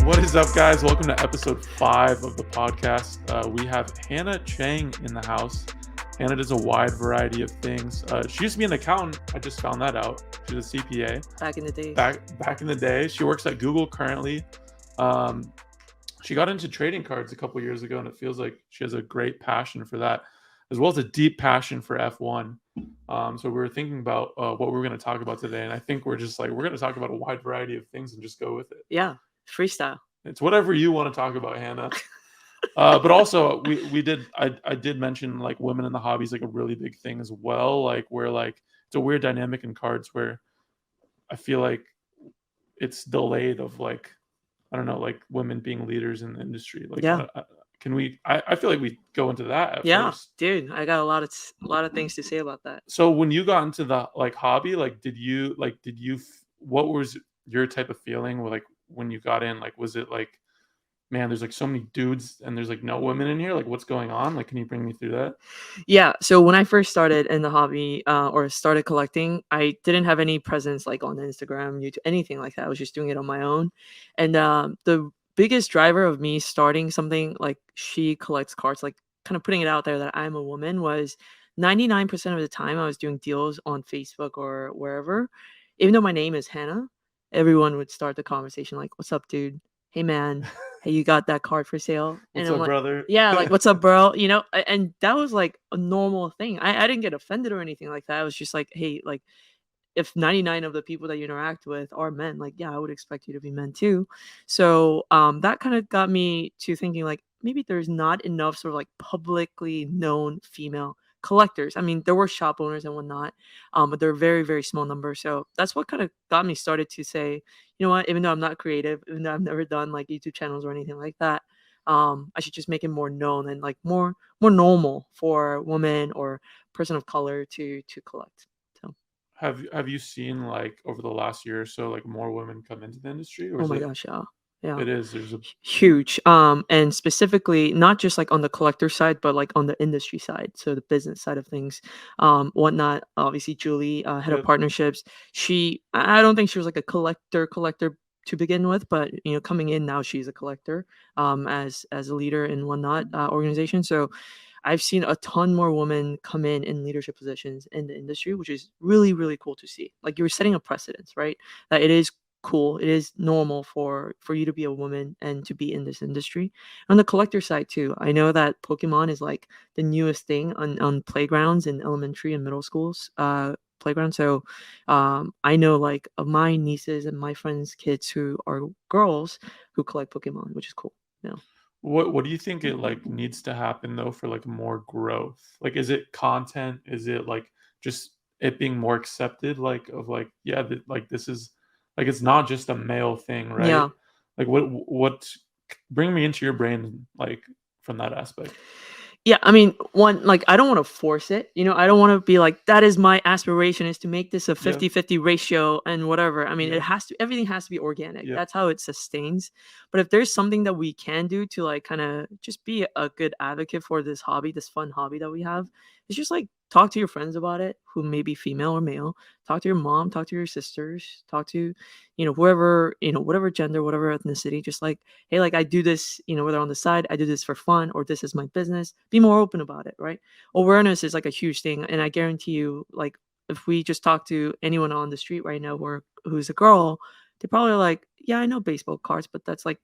What is up, guys? Welcome to episode 5 of the podcast. We have Hanna Chang in the house. Hanna does a wide variety of things. She used to be an accountant. I just found that out. She's a CPA. Back in the day. Back in the day. She works at Google currently. She got into trading cards a couple years ago, and it feels like she has a great passion for that, as well as a deep passion for F1. So we were thinking about what we were going to talk about today, and I think we're going to talk about a wide variety of things and just go with it. Yeah, freestyle. It's whatever you want to talk about, Hanna. But also, I did mention like women in the hobby is like a really big thing as well. Like where like it's a weird dynamic in cards where I feel like it's delayed of like I don't know, like women being leaders in the industry. Like, yeah. I feel like we go into that at first. Dude, I got a lot of things to say about that. So when you got into the like hobby, like did you what was your type of feeling with like when you got in? Like was it like, man, there's like so many dudes and there's like no women in here, like what's going on? Like can you bring me through that? Yeah, so when I first started in the hobby or started collecting, I didn't have any presence like on Instagram, YouTube, anything like that. I was just doing it on my own. And the biggest driver of me starting something like She Collects Cards, like kind of putting it out there that I'm a woman, was 99% of the time I was doing deals on Facebook or wherever. Even though my name is Hanna, everyone would start the conversation like, "What's up, dude? Hey, man. Hey, you got that card for sale?" What's And I'm up, like, brother? yeah, like, "What's up, bro?" You know, and that was like a normal thing. I didn't get offended or anything like that. I was just like, hey, like, if 99 of the people that you interact with are men, like, yeah, I would expect you to be men too. So that kind of got me to thinking like maybe there's not enough sort of like publicly known female collectors. I mean, there were shop owners and whatnot, but they're very, very small numbers. So that's what kind of got me started to say, you know what, even though I'm not creative, even though I've never done like YouTube channels or anything like that, I should just make it more known and like more normal for women or person of color to collect. So Have you seen like over the last year or so like more women come into the industry? Or oh is my it gosh, yeah. it is there's a Huge. And specifically not just like on the collector side, but like on the industry side, so the business side of things, whatnot. Obviously Julie, head of Yep. partnerships, I don't think she was like a collector to begin with, but you know, coming in now she's a collector as a leader in whatnot organization. So I've seen a ton more women come in leadership positions in the industry, which is really, really cool to see. Like you're setting a precedence, right? That it is cool, it is normal for you to be a woman and to be in this industry. On the collector side too, I know that Pokemon is like the newest thing on playgrounds in elementary and middle schools playground. So I know like of my nieces and my friends kids who are girls who collect Pokemon, which is cool. Yeah. what do you think it like needs to happen though for like more growth? Like is it content? Is it like just it being more accepted like of like yeah like this is like it's not just a male thing, right? Yeah. Like what bring me into your brain like from that aspect. Yeah, I mean, one, like, I don't want to force it. You know, I don't want to be like, that is my aspiration is to make this a Yeah. 50-50 ratio and whatever. I mean, Yeah. everything has to be organic. Yeah. That's how it sustains. But if there's something that we can do to like kind of just be a good advocate for this hobby, this fun hobby that we have, it's just like talk to your friends about it, who may be female or male. Talk to your mom, talk to your sisters, talk to, you know, whoever, you know, whatever gender, whatever ethnicity, just like, hey, like I do this, you know, whether on the side, I do this for fun or this is my business. Be more open about it, right? Awareness is like a huge thing. And I guarantee you, like, if we just talk to anyone on the street right now who's a girl, they're probably like, yeah, I know baseball cards, but that's like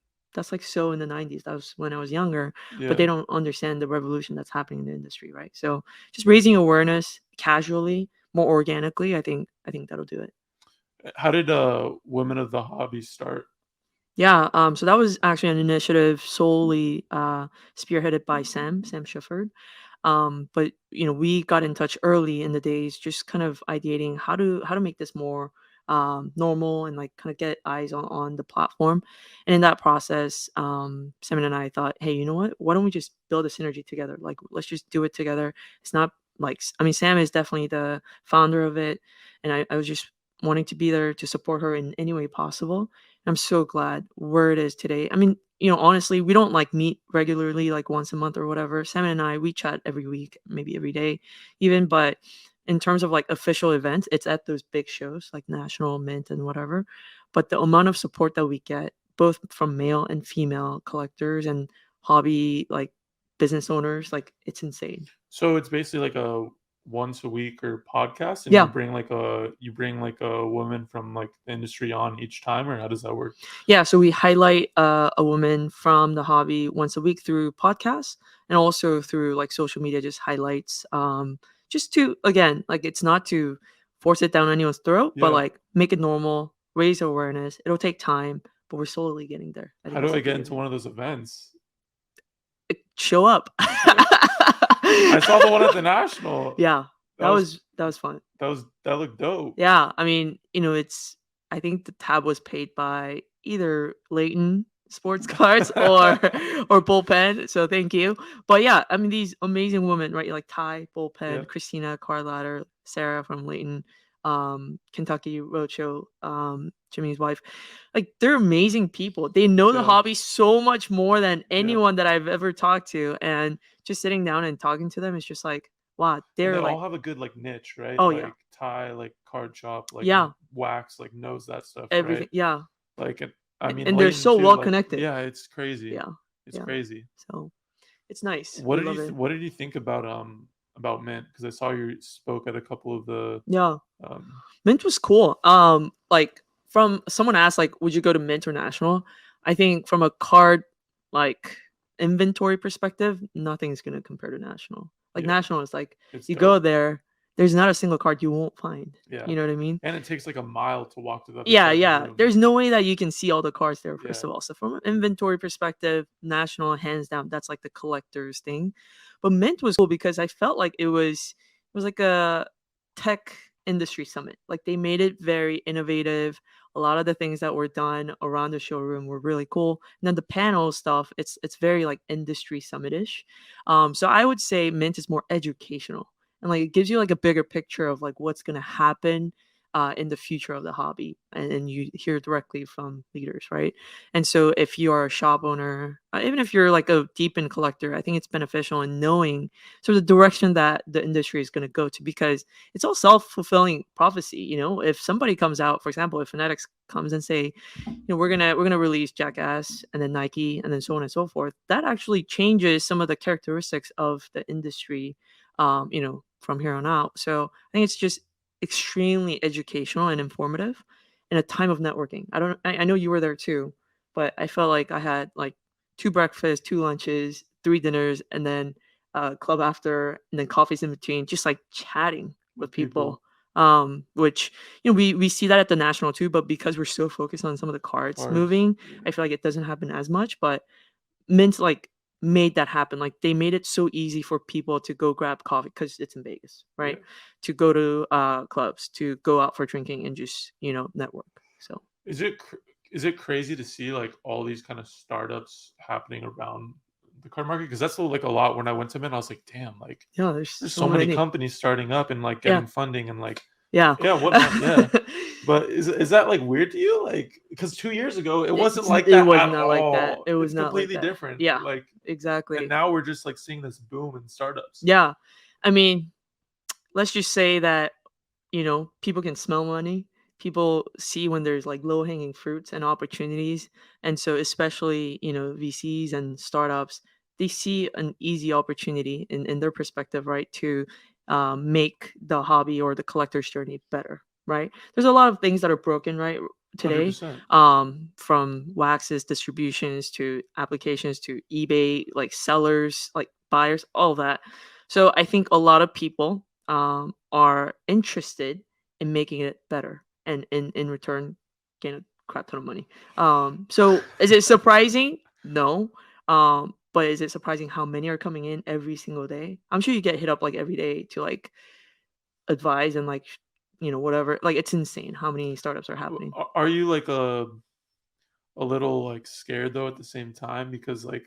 so in the 90s. That was when I was younger, but they don't understand the revolution that's happening in the industry, right? So just raising awareness casually, more organically, I think that'll do it. How did Women of the Hobby start? Yeah, so that was actually an initiative solely spearheaded by Sam Schiford. But you know, we got in touch early in the days, just kind of ideating how to make this more normal and like kind of get eyes on the platform. And in that process, Sam and I thought, hey, you know what? Why don't we just build a synergy together? Like, let's just do it together. It's not like, I mean, Sam is definitely the founder of it, and I was just wanting to be there to support her in any way possible. I'm so glad where it is today. I mean, you know, honestly, we don't like meet regularly, like once a month or whatever. Sam and I, we chat every week, maybe every day, even. But in terms of like official events, it's at those big shows like National, Mint, and whatever. But the amount of support that we get, both from male and female collectors and hobby like business owners. Like it's insane. So it's basically like a once a week or podcast, and Yeah. you bring like a woman from like the industry on each time, or how does that work? Yeah, so we highlight a woman from the hobby once a week through podcasts and also through like social media, just highlights. Just to again, like it's not to force it down anyone's throat, but Yeah. like make it normal, raise awareness. It'll take time, but we're slowly getting there. I think How do that's I the get beauty of into it. one of those events? Show up. I saw the one at the National. Yeah, That was that was fun. that looked dope. Yeah, I mean, it's I think the tab was paid by either Leighton Sports Cards or Bullpen, so thank you. But yeah, I mean these amazing women, right? Like Ty, Bullpen, Yeah. Christina, Carlotta, Sarah from Leighton, Kentucky Roadshow, Jimmy's wife. Like they're amazing people. They know the Yeah. hobby so much more than anyone that I've ever talked to, and just sitting down and talking to them is just like, wow, And they're they like, all have a good like niche, right? oh yeah, Like Ty, like card shop, like yeah, wax, like knows that stuff, everything, right? yeah. Like, I mean, And they're Leighton so too. well Like, connected. yeah, it's crazy. Yeah, It's yeah. crazy. So it's nice. We love it. What did you think about Mint? Because I saw you spoke at a couple of the Yeah, um Mint was cool. Like from someone asked, like, would you go to Mint or National? I think from a card like inventory perspective, nothing's gonna compare to National. Like Yeah, National is like it's you go dope. there, there's not a single card you won't find. Yeah, You know what I mean? and it takes like a mile to walk to the other Yeah, side of the yeah. room. There's no way that you can see all the cards there, first Yeah, of all. So from an inventory perspective, National hands down, that's like the collector's thing. But Mint was cool because I felt like it was like a tech industry summit. Like they made it very innovative. A lot of the things that were done around the showroom were really cool. And then the panel stuff, it's very like industry summit-ish. So I would say Mint is more educational and like it gives you like a bigger picture of like what's gonna happen in the future of the hobby, and you hear directly from leaders, right? And so if you are a shop owner, even if you're like a deep in collector, I think it's beneficial in knowing sort of the direction that the industry is going to go to, because it's all self-fulfilling prophecy. If somebody comes out, for example, if Fanatics comes and say, we're gonna release Jackass and then Nike and then so on and so forth, that actually changes some of the characteristics of the industry, from here on out. So I think it's just extremely educational and informative in a time of networking. I know you were there too, but I felt like I had like 2 breakfasts, 2 lunches, 3 dinners, and then club after, and then coffees in between, just like chatting with with people. people. Which we see that at the National too, but because we're so focused on some of the cards moving, Yeah. I feel like it doesn't happen as much. But Mint like made that happen. Like they made it so easy for people to go grab coffee because it's in Vegas, right? Yeah. To go to clubs, to go out for drinking and just network. So Is it crazy to see like all these kind of startups happening around the card market? Because that's like a lot. When I went to Mint, I was like, damn, like yeah, there's there's so so many many. companies starting up and like Yeah, getting funding and like yeah, yeah, whatnot. Yeah. But is that like weird to you? Like, because 2 years ago it wasn't like it that was at not like that. all. It was It's not like completely that. different. Yeah, Like, and exactly. now we're just like seeing this boom in startups. Yeah, I mean, let's just say that people can smell money. People see when there's like low hanging fruits and opportunities. And so, especially, VCs and startups, they see an easy opportunity in their perspective, right? To make the hobby or the collector's journey better, right? There's a lot of things that are broken, right? Today, 100%. from waxes, distributions to applications to eBay, like sellers, like buyers, all of that. So I think a lot of people are interested in making it better, and in return gain a crap ton of money. So is it surprising? No. But is it surprising how many are coming in every single day? I'm sure you get hit up like every day to like advise and like whatever. Like it's insane how many startups are happening. Are you like a little like scared though at the same time? Because like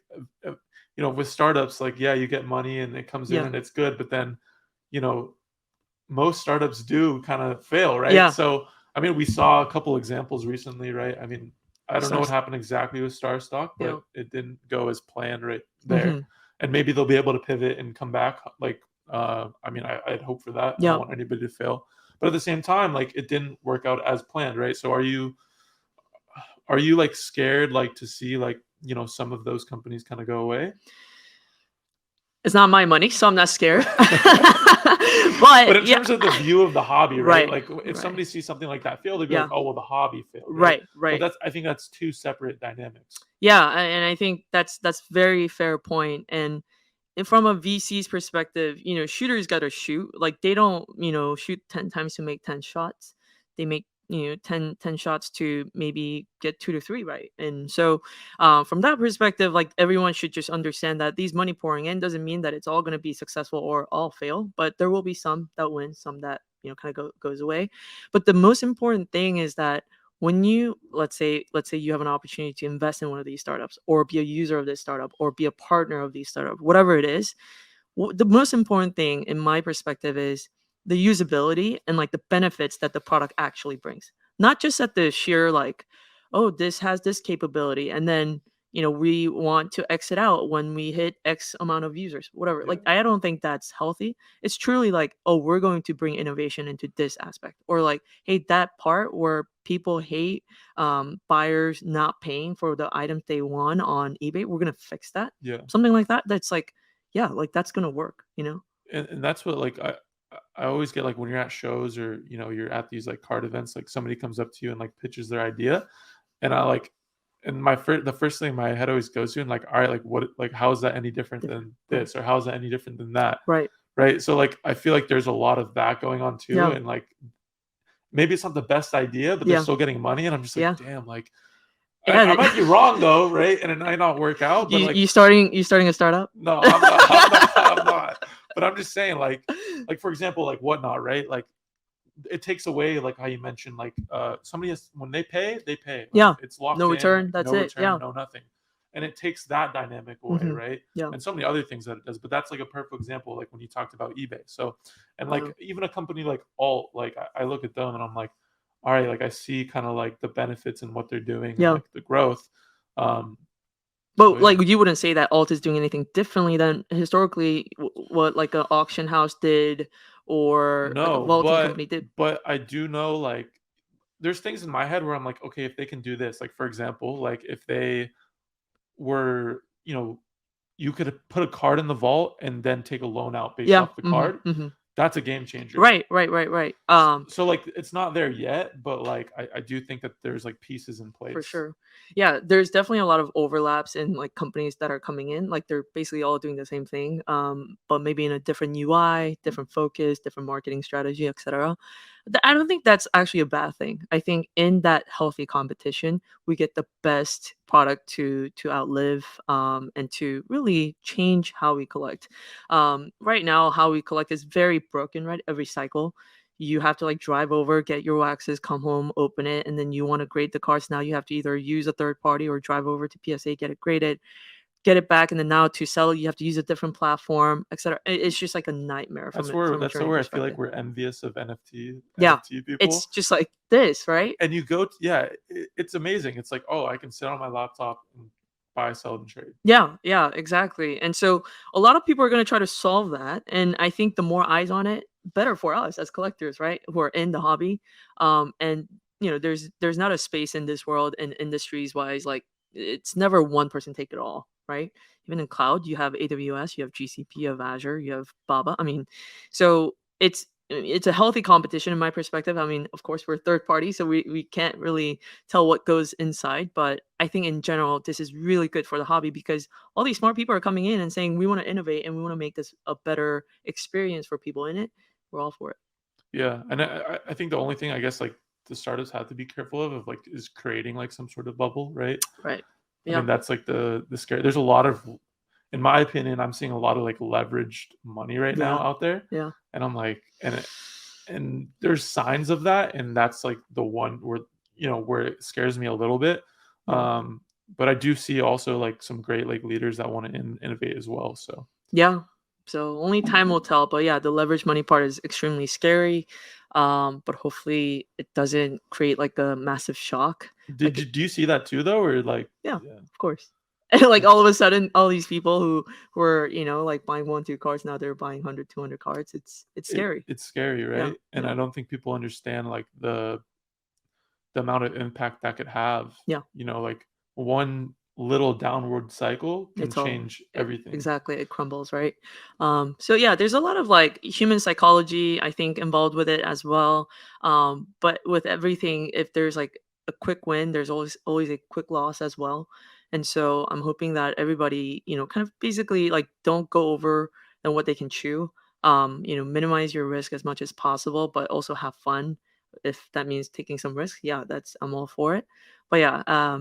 with startups, like yeah, you get money and it comes in Yeah. and it's good, but then you know most startups do kind of fail, right? Yeah. So I mean, we saw a couple examples recently, right? I mean, I don't know what Stars. happened exactly with Star Stock, Yeah. but it didn't go as planned right there. Hmm. And maybe they'll be able to pivot and come back. Like, I mean, I'd hope for that. I Yeah. don't want anybody to fail, but at the same time, like it didn't work out as planned, right? So are you like scared like to see like, you know, some of those companies kind of go away? It's not my money, so I'm not scared. But But in yeah, terms of the view of the hobby, right? right, Like if right, somebody sees something like that fail, they'd be like, yeah, oh well, the hobby failed, right? right, But right. I think that's two separate dynamics. Yeah, and I think that's very fair point. And from a VC's perspective, shooters got to shoot. Like they don't, shoot 10 times to make 10 shots. They make, 10 shots to maybe get 2 to 3 right. And so, from that perspective, like everyone should just understand that these money pouring in doesn't mean that it's all going to be successful or all fail, but there will be some that win, some that, kind of goes away. But the most important thing is that when you let's say you have an opportunity to invest in one of these startups or be a user of this startup or be a partner of these startup, whatever it is, the most important thing in my perspective is the usability and like the benefits that the product actually brings, not just at the sheer like, oh, this has this capability and then we want to exit out when we hit x amount of users, whatever. Yeah. Like I don't think that's healthy. It's truly like, oh, we're going to bring innovation into this aspect, or like, hey, that part where people hate buyers not paying for the items they want on eBay, we're going to fix that. Yeah. Something like that, that's like, yeah, like that's gonna work, And that's what like I always get like when you're at shows or you know you're at these like card events, like somebody comes up to you and like pitches their idea, and I like, and the first thing my head always goes to and like, all right, like what, like how is that any different Different, than right, this, or how is that any different than that, right, right? So like I feel like there's a lot of that going on too, yeah, and like maybe it's not the best idea, but they're yeah, still getting money, and I'm just like, yeah, damn, like yeah. I might be wrong though, right? And it might not work out, but you like you starting a startup? no, I'm not, I'm not, I'm not. But I'm just saying, like for example, like whatnot, right? Like it takes away like how you mentioned like somebody has, when they pay like Yeah, it's locked no in, return. like That's no it. return, Yeah. no nothing, and it takes that dynamic away, Hmm. right? Yeah. And so many other things that it does, but that's like a perfect example, like when you talked about eBay. So and like Yeah. even a company like Alt, like I look at them and I'm like, all right, like I see kind of like the benefits and what they're doing and Yeah. like the growth. um so But yeah. like you wouldn't say that Alt is doing anything differently than historically what like an auction house did or like a No, vaulting company did. but I do know like there's things in my head where I'm like, okay, if they can do this, like for example, like if they were, you know, you could put a card in the vault and then take a loan out based Yeah. off the Hmm. card. Hmm. That's a game changer. Right. Right. Right. Right. So like it's not there yet, but like I do think that there's like pieces in For place. sure. Yeah, there's definitely a lot of overlaps in like companies that are coming in. Like they're basically all doing the same thing, but maybe in a different UI, different focus, different marketing strategy, etc. I don't think that's actually a bad thing. I think in that healthy competition, we get the best product to outlive, and to really change how we collect. Right now, how we collect is very broken. Right, every cycle you have to like drive over, get your waxes, come home, open it, and then you want to grade the cards. Now you have to either use a third party or drive over to PSA, get it graded, get it back, and then now to sell it, you have to use a different platform, etc. It's just like a nightmare from a That's training where I feel like perspective. we're envious of Yeah, NFT it's people. just like this, right? And you go to, yeah, it's amazing. It's like, oh, I can sit on my laptop and buy, sell, and trade. Yeah, yeah, exactly. And so a lot of people are going to try to solve that, and I think the more eyes on it, better for us as collectors, right? Who are in the hobby. And there's not a space in this world and industries wise like it's never one person take it all, right? Even in cloud, you have AWS, you have GCP, you have Azure, you have Baba. I mean, so it's a healthy competition in my perspective. I mean, of course, we're third party, so we can't really tell what goes inside. But I think in general, this is really good for the hobby because all these smart people are coming in and saying we want to innovate and we want to make this a better experience for people in it. We're all for it. Yeah, and I think the only thing I guess like the startups have to be careful of like is creating like some sort of bubble, right? Right. I Yeah. mean that's like the scary. There's a lot of, in my opinion, I'm seeing a lot of like leveraged money right now Yeah. out there, Yeah. and I'm like, and there's signs of that, and that's like the one where where it scares me a little bit. Yeah. But I do see also like some great like leaders that want to innovate as well. So Yeah. So only time will tell. But yeah, the leverage money part is extremely scary. But hopefully it doesn't create like a massive shock. Like do you see that too though, or like yeah, yeah? of course. And like all of a sudden, all these people who were, like buying 1, 2 cards, now they're buying 100, 200 cards. It's scary. It's scary, Yeah. right? And Yeah. I don't think people understand like the the amount of impact that could have. Yeah. Like one little downward cycle can It's all change everything. exactly, it crumbles, right? So yeah, there's a lot of like human psychology, I think, involved with it as well. But with everything, if there's like a quick win, there's always a quick loss as well. And so I'm hoping that everybody, kind of basically like don't go over than what they can chew. Minimize your risk as much as possible, but also have fun. If that means taking some risk, yeah, I'm all for it. But yeah,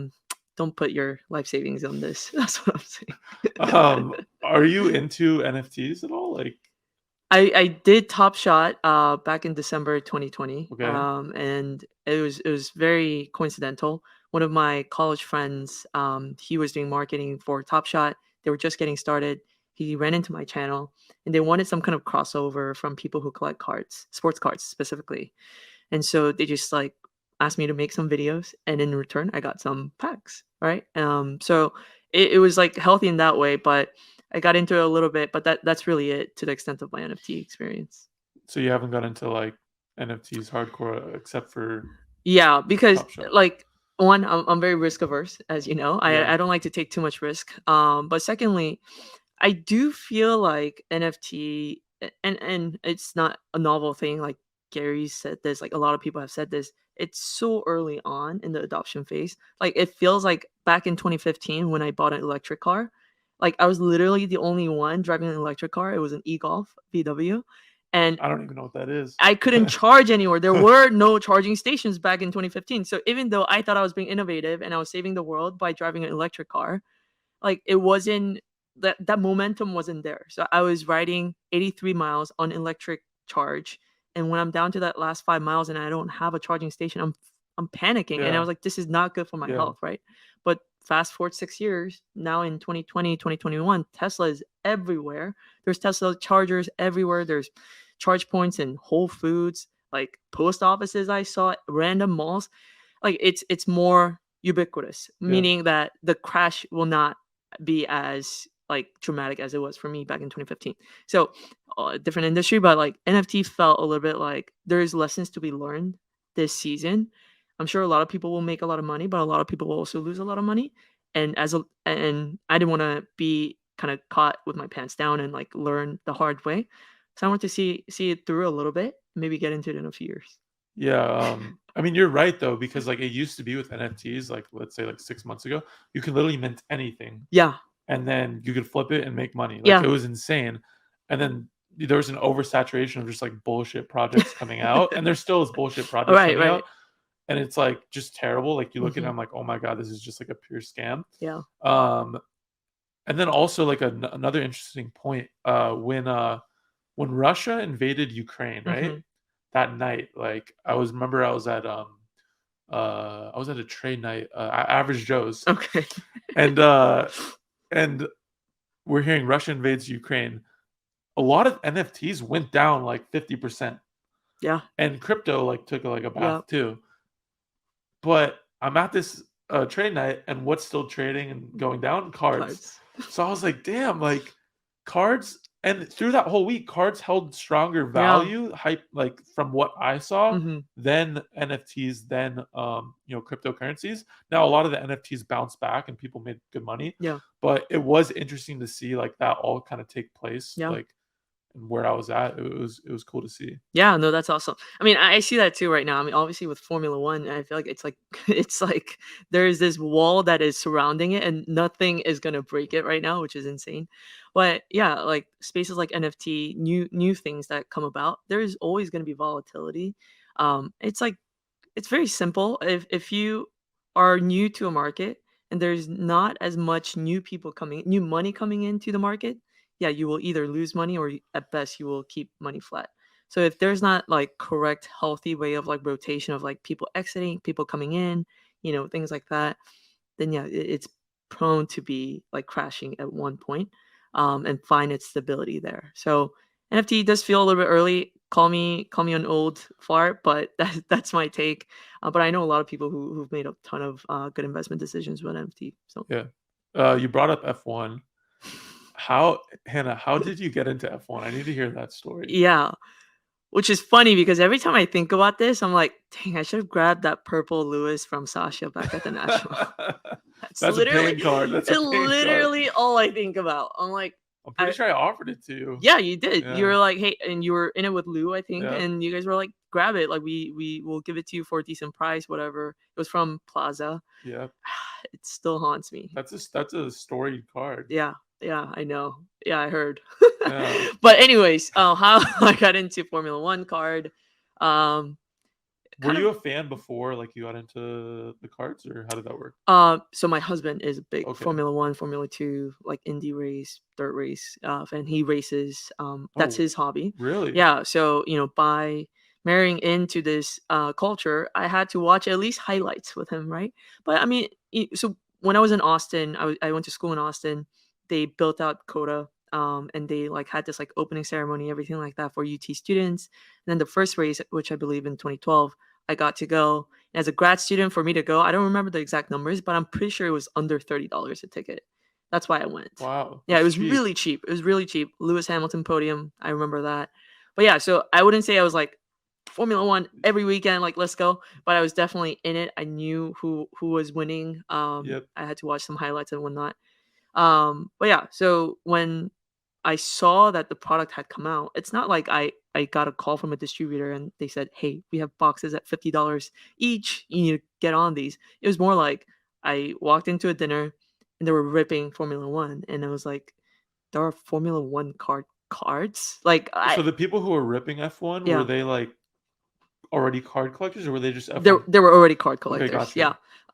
don't put your life savings on this. That's what I'm saying. Are you into NFTs at all? Like, I did Top Shot back in December 2020. okay, And it was very coincidental. One of my college friends, he was doing marketing for Top Shot. They were just getting started. He ran into my channel and they wanted some kind of crossover from people who collect cards, sports cards specifically. And so they just like asked me to make some videos, and in return, I got some packs, right? So it was like healthy in that way, but I got into it a little bit, but that's really it to the extent of my NFT experience. so you haven't got into like NFTs hardcore except for Yeah, because Top Shot. like one, I'm very risk averse, as you know. Yeah, I don't like to take too much risk. But secondly, I do feel like NFT, and it's not a novel thing. Like Gary said this, like a lot of people have said this. It's so early on in the adoption phase. Like it feels like back in 2015 when I bought an electric car. Like I was literally the only one driving an electric car. It was an e-Golf VW, and I don't even know what that is. I couldn't charge anywhere. There were no charging stations back in 2015. So even though I thought I was being innovative and I was saving the world by driving an electric car, like it wasn't that momentum wasn't there. So I was riding 83 miles on electric charge, and when I'm down to that last 5 miles and I don't have a charging station, I'm panicking, and I Yeah, was like, this is not good for my yeah, health, right? But fast forward 6 years, now in 2020, 2021, Tesla is everywhere. There's Tesla chargers everywhere. There's charge points in Whole Foods, like post offices. I saw random malls. Like it's more ubiquitous, yeah. meaning that the crash will not be as like traumatic as it was for me back in 2015. So different industry, but like NFT felt a little bit like there's lessons to be learned this season. I'm sure a lot of people will make a lot of money, but a lot of people will also lose a lot of money. And I didn't want to be kind of caught with my pants down and like learn the hard way. So I want to see it through a little bit, maybe get into it in a few years. Yeah, I mean, you're right though, because like it used to be with NFTs, like let's say like 6 months ago, you could literally mint anything, Yeah, and then you could flip it and make money. Like yeah, it was insane. And then there was an oversaturation of just like bullshit projects coming out, and there still is bullshit projects right, coming right. out, and it's like just terrible. Like you look at it, Hmm. I'm like, oh my god, this is just like a pure scam. Yeah. Um, and then also like another interesting point, when Russia invaded Ukraine, right? Hmm. That night, like remember I was at a trade night, Average Joe's, Okay. and and we're hearing Russia invades Ukraine. A lot of NFTs went down like 50%, Yeah. and crypto like took like a Yeah. bath too. But I'm at this trade night, and what's still trading and going down? Cards. Cards. So I was like, damn, like cards. And through that whole week, cards held stronger Yeah. value, hype, like from what I saw, Hmm. than NFTs, than cryptocurrencies. Now a lot of the NFTs bounced back and people made good money, Yeah. but it was interesting to see like that all kind of take place, Yeah. like and where I was at. It was cool to see. Yeah, no, that's awesome. I mean, I see that too right now. I mean, obviously with Formula One, I feel like it's like it's like there's this wall that is surrounding it, and nothing is gonna break it right now, which is insane. But yeah, like spaces like NFT, new things that come about, there is always gonna be volatility. It's like it's very simple. If you are new to a market and there's not as much new money coming into the market, yeah, you will either lose money or at best you will keep money flat. So if there's not like correct healthy way of like rotation of like people exiting, people coming in, things like that, then yeah, it's prone to be like crashing at one point, and find its stability there. So NFT does feel a little bit early. Call me an old fart, but that's my take. But I know a lot of people who've made a ton of good investment decisions with NFT. So Yeah. You brought up F1. How did you get into F1? I need to hear that story. yeah. which is funny because every time I think about this, I'm like, dang, I should have grabbed that purple Lewis from Sasha back at the National. That's That's a literally paying card. That's a paying card. literally all I think about. I'm like, I'm pretty sure I offered it to you. yeah, you did. You Yeah. were like, hey, and you were in it with Lou, I think, Yeah. and you guys were like, grab it. Like we will give it to you for a decent price, whatever. It was from Plaza. Yeah. It still haunts me. That's a storied card. Yeah, I know. Yeah, I heard. Yeah. But anyways, how I got into Formula One card. Were you a fan before, like, you got into the cards, or how did that work? So my husband is a big Okay. Formula One, Formula Two, like Indy race, dirt race, and he races. That's Oh, his hobby. really? Yeah. So by marrying into this culture, I had to watch at least highlights with him, right? But I mean, so when I was in Austin, I went to school in Austin. They built out Coda. And they like had this like opening ceremony, everything like that for UT students. And then the first race, which I believe in 2012, I got to go. And as a grad student, for me to go, I don't remember the exact numbers, but I'm pretty sure it was under $30 a ticket. That's why I went. Wow. Yeah, it was cheap. really cheap. It was really cheap. Lewis Hamilton podium. I remember that. But yeah, so I wouldn't say I was like Formula One every weekend, like let's go. But I was definitely in it. I knew who was winning. Yep. I had to watch some highlights and whatnot. But yeah, so when I saw that the product had come out, it's not like I got a call from a distributor and they said, hey, we have boxes at $50 each. You need to get on these. It was more like I walked into a dinner and they were ripping Formula One. And I was like, there are Formula One cards? Like, So the people who were ripping F1, Yeah. were they like already card collectors, or were they just F1? They were already card Okay, collectors. gotcha.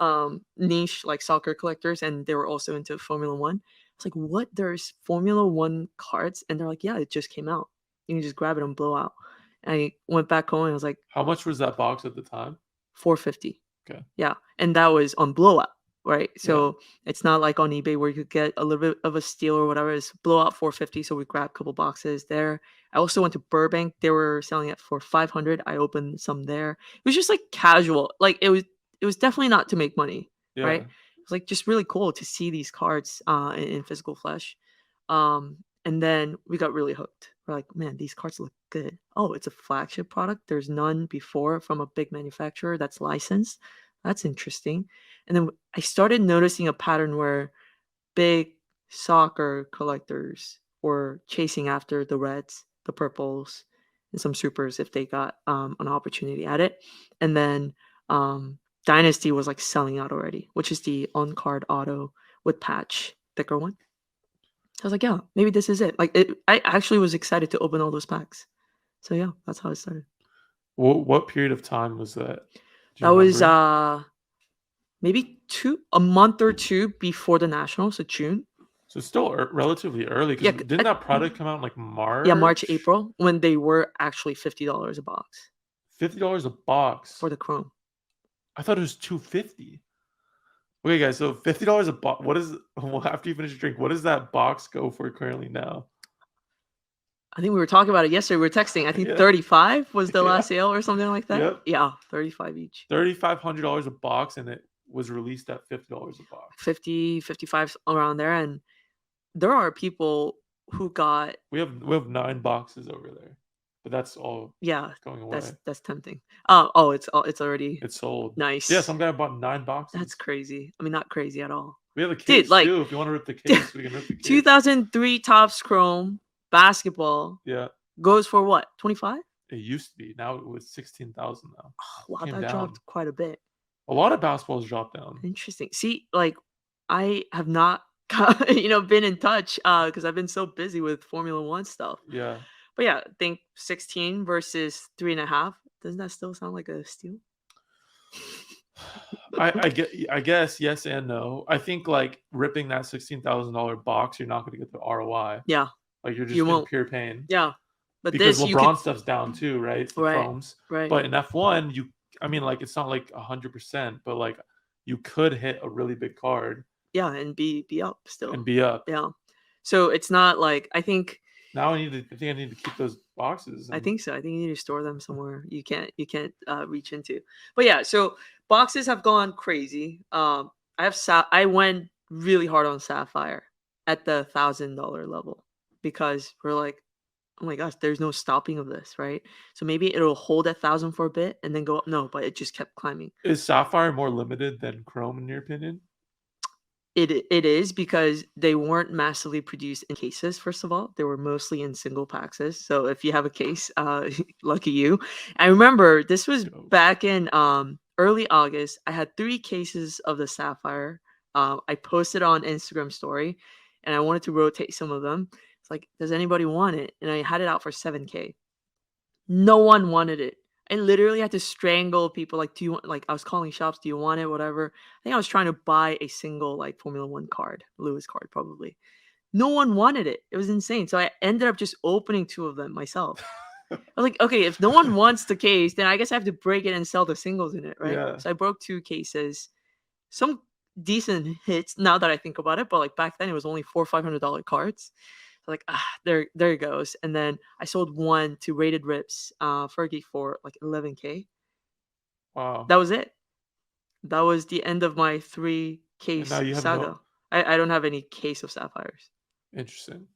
Yeah. Niche like soccer collectors, and they were also into Formula One. It's like, what? There's Formula One cards, and they're like, yeah, it just came out. You can just grab it and blow out. And I went back home and I was like, How much was that box at the time? $450. Okay. Yeah, and that was on blowout, right? So it's not like on eBay where you could get a little bit of a steal or whatever. It's blowout $450. So we grabbed a couple boxes there. I also went to Burbank. They were selling it for $500. I opened some there. It was just like casual. Like it was definitely not to make money, right? Yeah. It was like just really cool to see these cards in physical flesh. And then we got really hooked. We're like, man, these cards look good. Oh, it's a flagship product. There's none before from a big manufacturer that's licensed. That's interesting. And then I started noticing a pattern where big soccer collectors were chasing after the reds, the purples, and some supers if they got an opportunity at it. And then Dynasty was like selling out already, which is the on-card auto with patch, thicker one. I was like, yeah, maybe this is it. Like, I actually was excited to open all those packs. So yeah, that's how it started. What period of time was that? That was maybe a month or two before the National, so June. So still relatively early. Yeah, Didn't that product come out in like March? Yeah, March, April, when they were actually $50 a box. $50 a box for the Chrome. I thought it was $250. Okay, guys, so $50 a box. What is, well, after you finish your drink, what does that box go for currently now? I think we were talking about it yesterday. We were texting. I think 35 was the last sale or something like that. Yep. Yeah, 35 each. $3,500 a box, and it was released at $50 a box. 50, 55 around there, and there are people who got. We have 9 boxes over there, but that's all. Yeah, going away. That's tempting. It's already. It's sold. Nice. Yeah, some guy bought 9 boxes. That's crazy. I mean, not crazy at all. We have a case too. If you want to rip the case, we can rip the case. 2003 Topps Chrome basketball. Yeah. Goes for what? 25? It used to be. Now it was 16,000 now. Oh, wow, that dropped quite a bit. A lot of basketballs dropped down. Interesting. See, like I have not been in touch because I've been so busy with Formula One stuff. Yeah. But yeah, I think 16 versus 3.5. Doesn't that still sound like a steal? I guess yes and no. I think like ripping that $16,000 box, you're not going to get the ROI. Yeah. Like you're just in pure pain. Yeah. But because LeBron stuff's down too, right? For Chromes. Right. But in F1, it's not like 100%, but like you could hit a really big card. Yeah, and be up still. And be up. Yeah. So it's not like, I think now I think I need to keep those boxes. I think so. I think you need to store them somewhere you can't reach into. But yeah, so boxes have gone crazy. I went really hard on Sapphire at the $1,000 level because we're like, oh my gosh, there's no stopping of this, right? So maybe it'll hold at 1,000 for a bit and then go up. No, but it just kept climbing. Is Sapphire more limited than Chrome in your opinion? It is because they weren't massively produced in cases. First of all, they were mostly in single paxes. So if you have a case, lucky you. I remember this was Dope. back in early August. I had 3 cases of the Sapphire. I posted on Instagram story, and I wanted to rotate some of them. It's like, does anybody want it? And I had it out for 7K. No one wanted it. I literally had to strangle people. Like, do you want? Like, I was calling shops. Do you want it? Whatever. I think I was trying to buy a single like Formula One card, Lewis card, probably. No one wanted it. It was insane. So I ended up just opening 2 of them myself. I was like, okay, if no one wants the case, then I guess I have to break it and sell the singles in it, right? Yeah. So I broke 2 cases. Some decent hits now that I think about it, but like back then it was only $400-500 cards. So like there it goes. And then I sold one to Rated Rips Fergie for like 11K. Wow. That was it. That was the end of my 3 And now case you have saga. no. I don't have any case of sapphires. Interesting.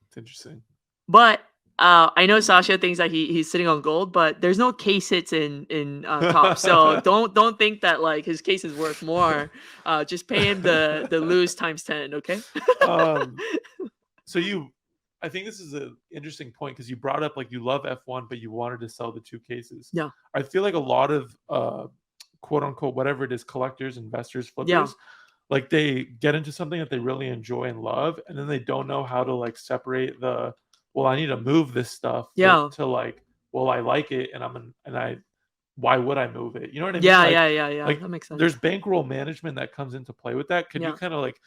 It's interesting. But I know Sasha thinks that he's sitting on gold, but there's no case hits in top. So don't think that like his case is worth more. Just pay him the lose times 10, okay? So I think this is an interesting point because you brought up like you love F1, but you wanted to sell the 2 cases. Yeah. I feel like a lot of quote unquote whatever it is, collectors, investors, flippers, Yeah. like they get into something that they really enjoy and love, and then they don't know how to like separate the well, I need to move this stuff to like, well, I like it and why would I move it? You know what I mean? Yeah. Like That makes sense. there's bankroll management that comes into play with that. Can you kind of like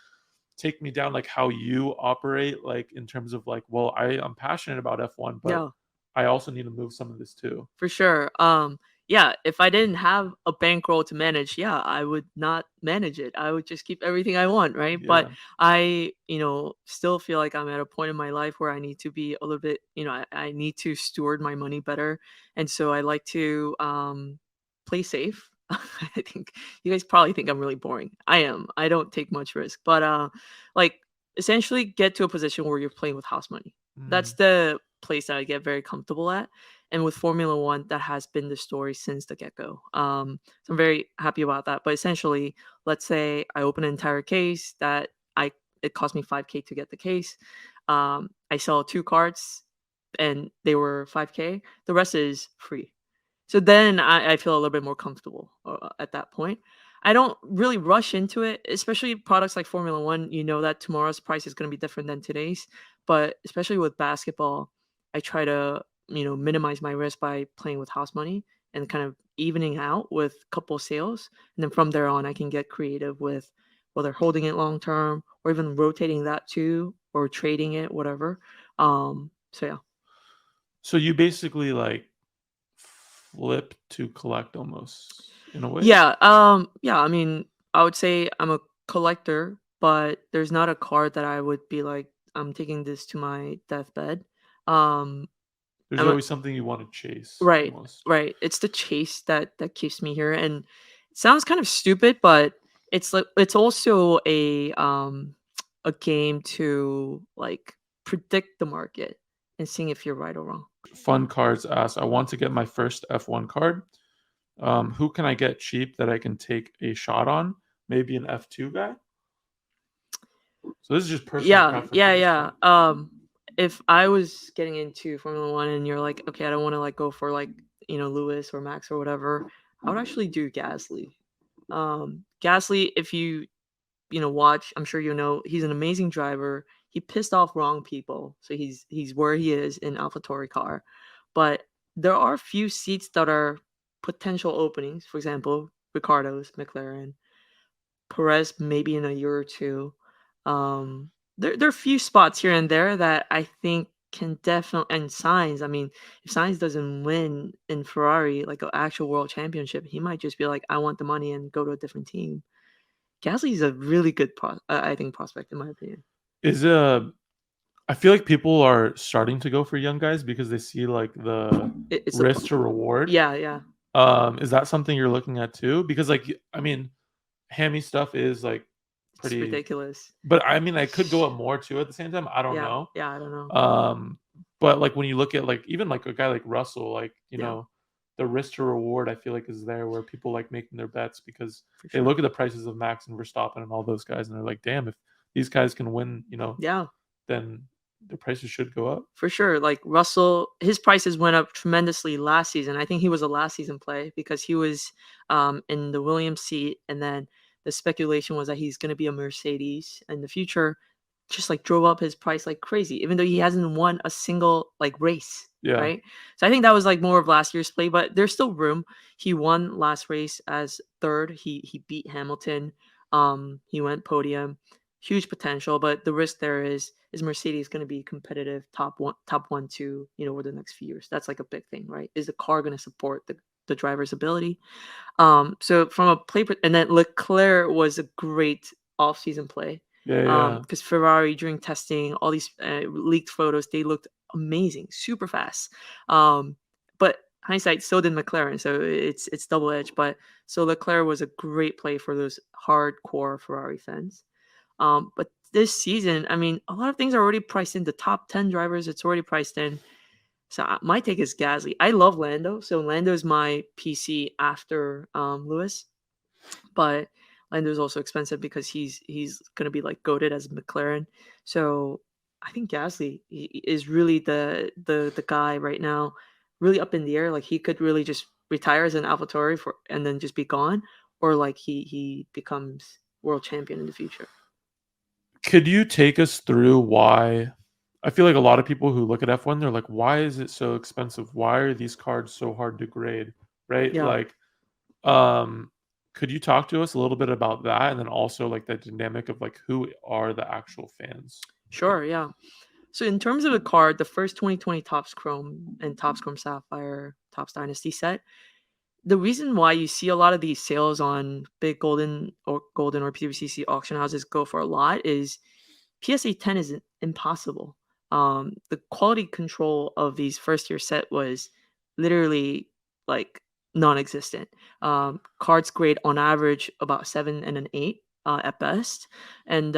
take me down like how you operate, like in terms of like, well, I'm passionate about F1, but I also need to move some of this too. For sure. Yeah, if I didn't have a bankroll to manage, yeah, I would not manage it. I would just keep everything I want, right? But I, still feel like I'm at a point in my life where I need to be a little bit, I need to steward my money better. And so I like to play safe. I think you guys probably think I'm really boring. I am. I don't take much risk, but like essentially get to a position where you're playing with house money. That's the place that I get very comfortable at. And with Formula One, that has been the story since the get-go. So I'm very happy about that. But essentially, let's say I open an entire case that it cost me 5K to get the case. I sell 2 cards and they were 5K. The rest is free. So then I feel a little bit more comfortable at that point. I don't really rush into it, especially products like Formula One. You know that tomorrow's price is going to be different than today's. But especially with basketball, I try to minimize my risk by playing with house money and kind of evening out with a couple sales. And then from there on, I can get creative with whether holding it long term or even rotating that too or trading it, whatever. So yeah. So you basically like flip to collect almost in a way. Yeah. Yeah. I mean, I would say I'm a collector, but there's not a card that I would be like, I'm taking this to my deathbed. There's always something you want to chase. Right. Almost. Right. It's the chase that keeps me here. And it sounds kind of stupid, but it's like it's also a game to like predict the market and seeing if you're right or wrong. Fun Cards asks, I want to get my first F1 card. Who can I get cheap that I can take a shot on? Maybe an F2 guy. So this is just personal preference. Yeah. If I was getting into Formula One and you're like, okay, I don't want to like go for like Lewis or Max or whatever, I would actually do Gasly. Gasly, if you watch, I'm sure he's an amazing driver. He pissed off wrong people, so he's where he is in AlphaTauri car. But there are a few seats that are potential openings. For example, Ricardo's, McLaren, Perez, maybe in a year or two. There are a few spots here and there that I think can definitely, and Sainz. I mean, if Sainz doesn't win in Ferrari like an actual world championship, he might just be like, I want the money and go to a different team. Gasly is a really good, I think, prospect in my opinion. I feel like people are starting to go for young guys because they see like the risk to reward. Yeah. Is that something you're looking at too? Because like, I mean, hammy stuff is like pretty ridiculous. But I mean, I could go up more too at the same time. I don't know. Yeah, I don't know. But like when you look at like even like a guy like Russell, like Yeah, the risk to reward I feel like is there where people like making their bets because for they sure. look at the prices of Max and Verstappen and all those guys and they're like, damn, if these guys can win, Yeah, then the prices should go up. for sure. Like Russell, his prices went up tremendously last season. I think he was a last season play because he was in the Williams seat, and then the speculation was that he's going to be a Mercedes in the future. Just like drove up his price like crazy, even though he hasn't won a single like race, Yeah. right? So I think that was like more of last year's play, but there's still room. He won last race as third. He beat Hamilton. He went podium. Huge potential, but the risk there is Mercedes going to be competitive top one, two, over the next few years? That's like a big thing, right? Is the car going to support the driver's ability? So from a play, and then Leclerc was a great off-season play. Yeah, yeah. Because Ferrari during testing, all these leaked photos, they looked amazing, super fast. But hindsight, so did McLaren, so it's double edged. But so Leclerc was a great play for those hardcore Ferrari fans. But this season, I mean, a lot of things are already priced in. The top 10 drivers, it's already priced in. So my take is Gasly. I love Lando, so Lando is my PC after Lewis, but Lando is also expensive because he's gonna be like goated as McLaren. So I think Gasly is really the guy right now, really up in the air. Like he could really just retire as an AlphaTauri for and then just be gone, or like he becomes world champion in the future. Could you take us through why I feel like a lot of people who look at F1, they're like, why is it so expensive? Why are these cards so hard to grade? Right? Yeah. Like, um, could you talk to us a little bit about that and then also like the dynamic of like who are the actual fans? Sure, yeah. So in terms of the card, the first 2020 Topps Chrome and Topps Chrome Sapphire Topps Dynasty set, the reason why you see a lot of these sales on big golden or PWCC auction houses go for a lot is PSA 10 is impossible. The quality control of these first year set was literally like non-existent. Cards grade on average about 7 and an 8 at best, and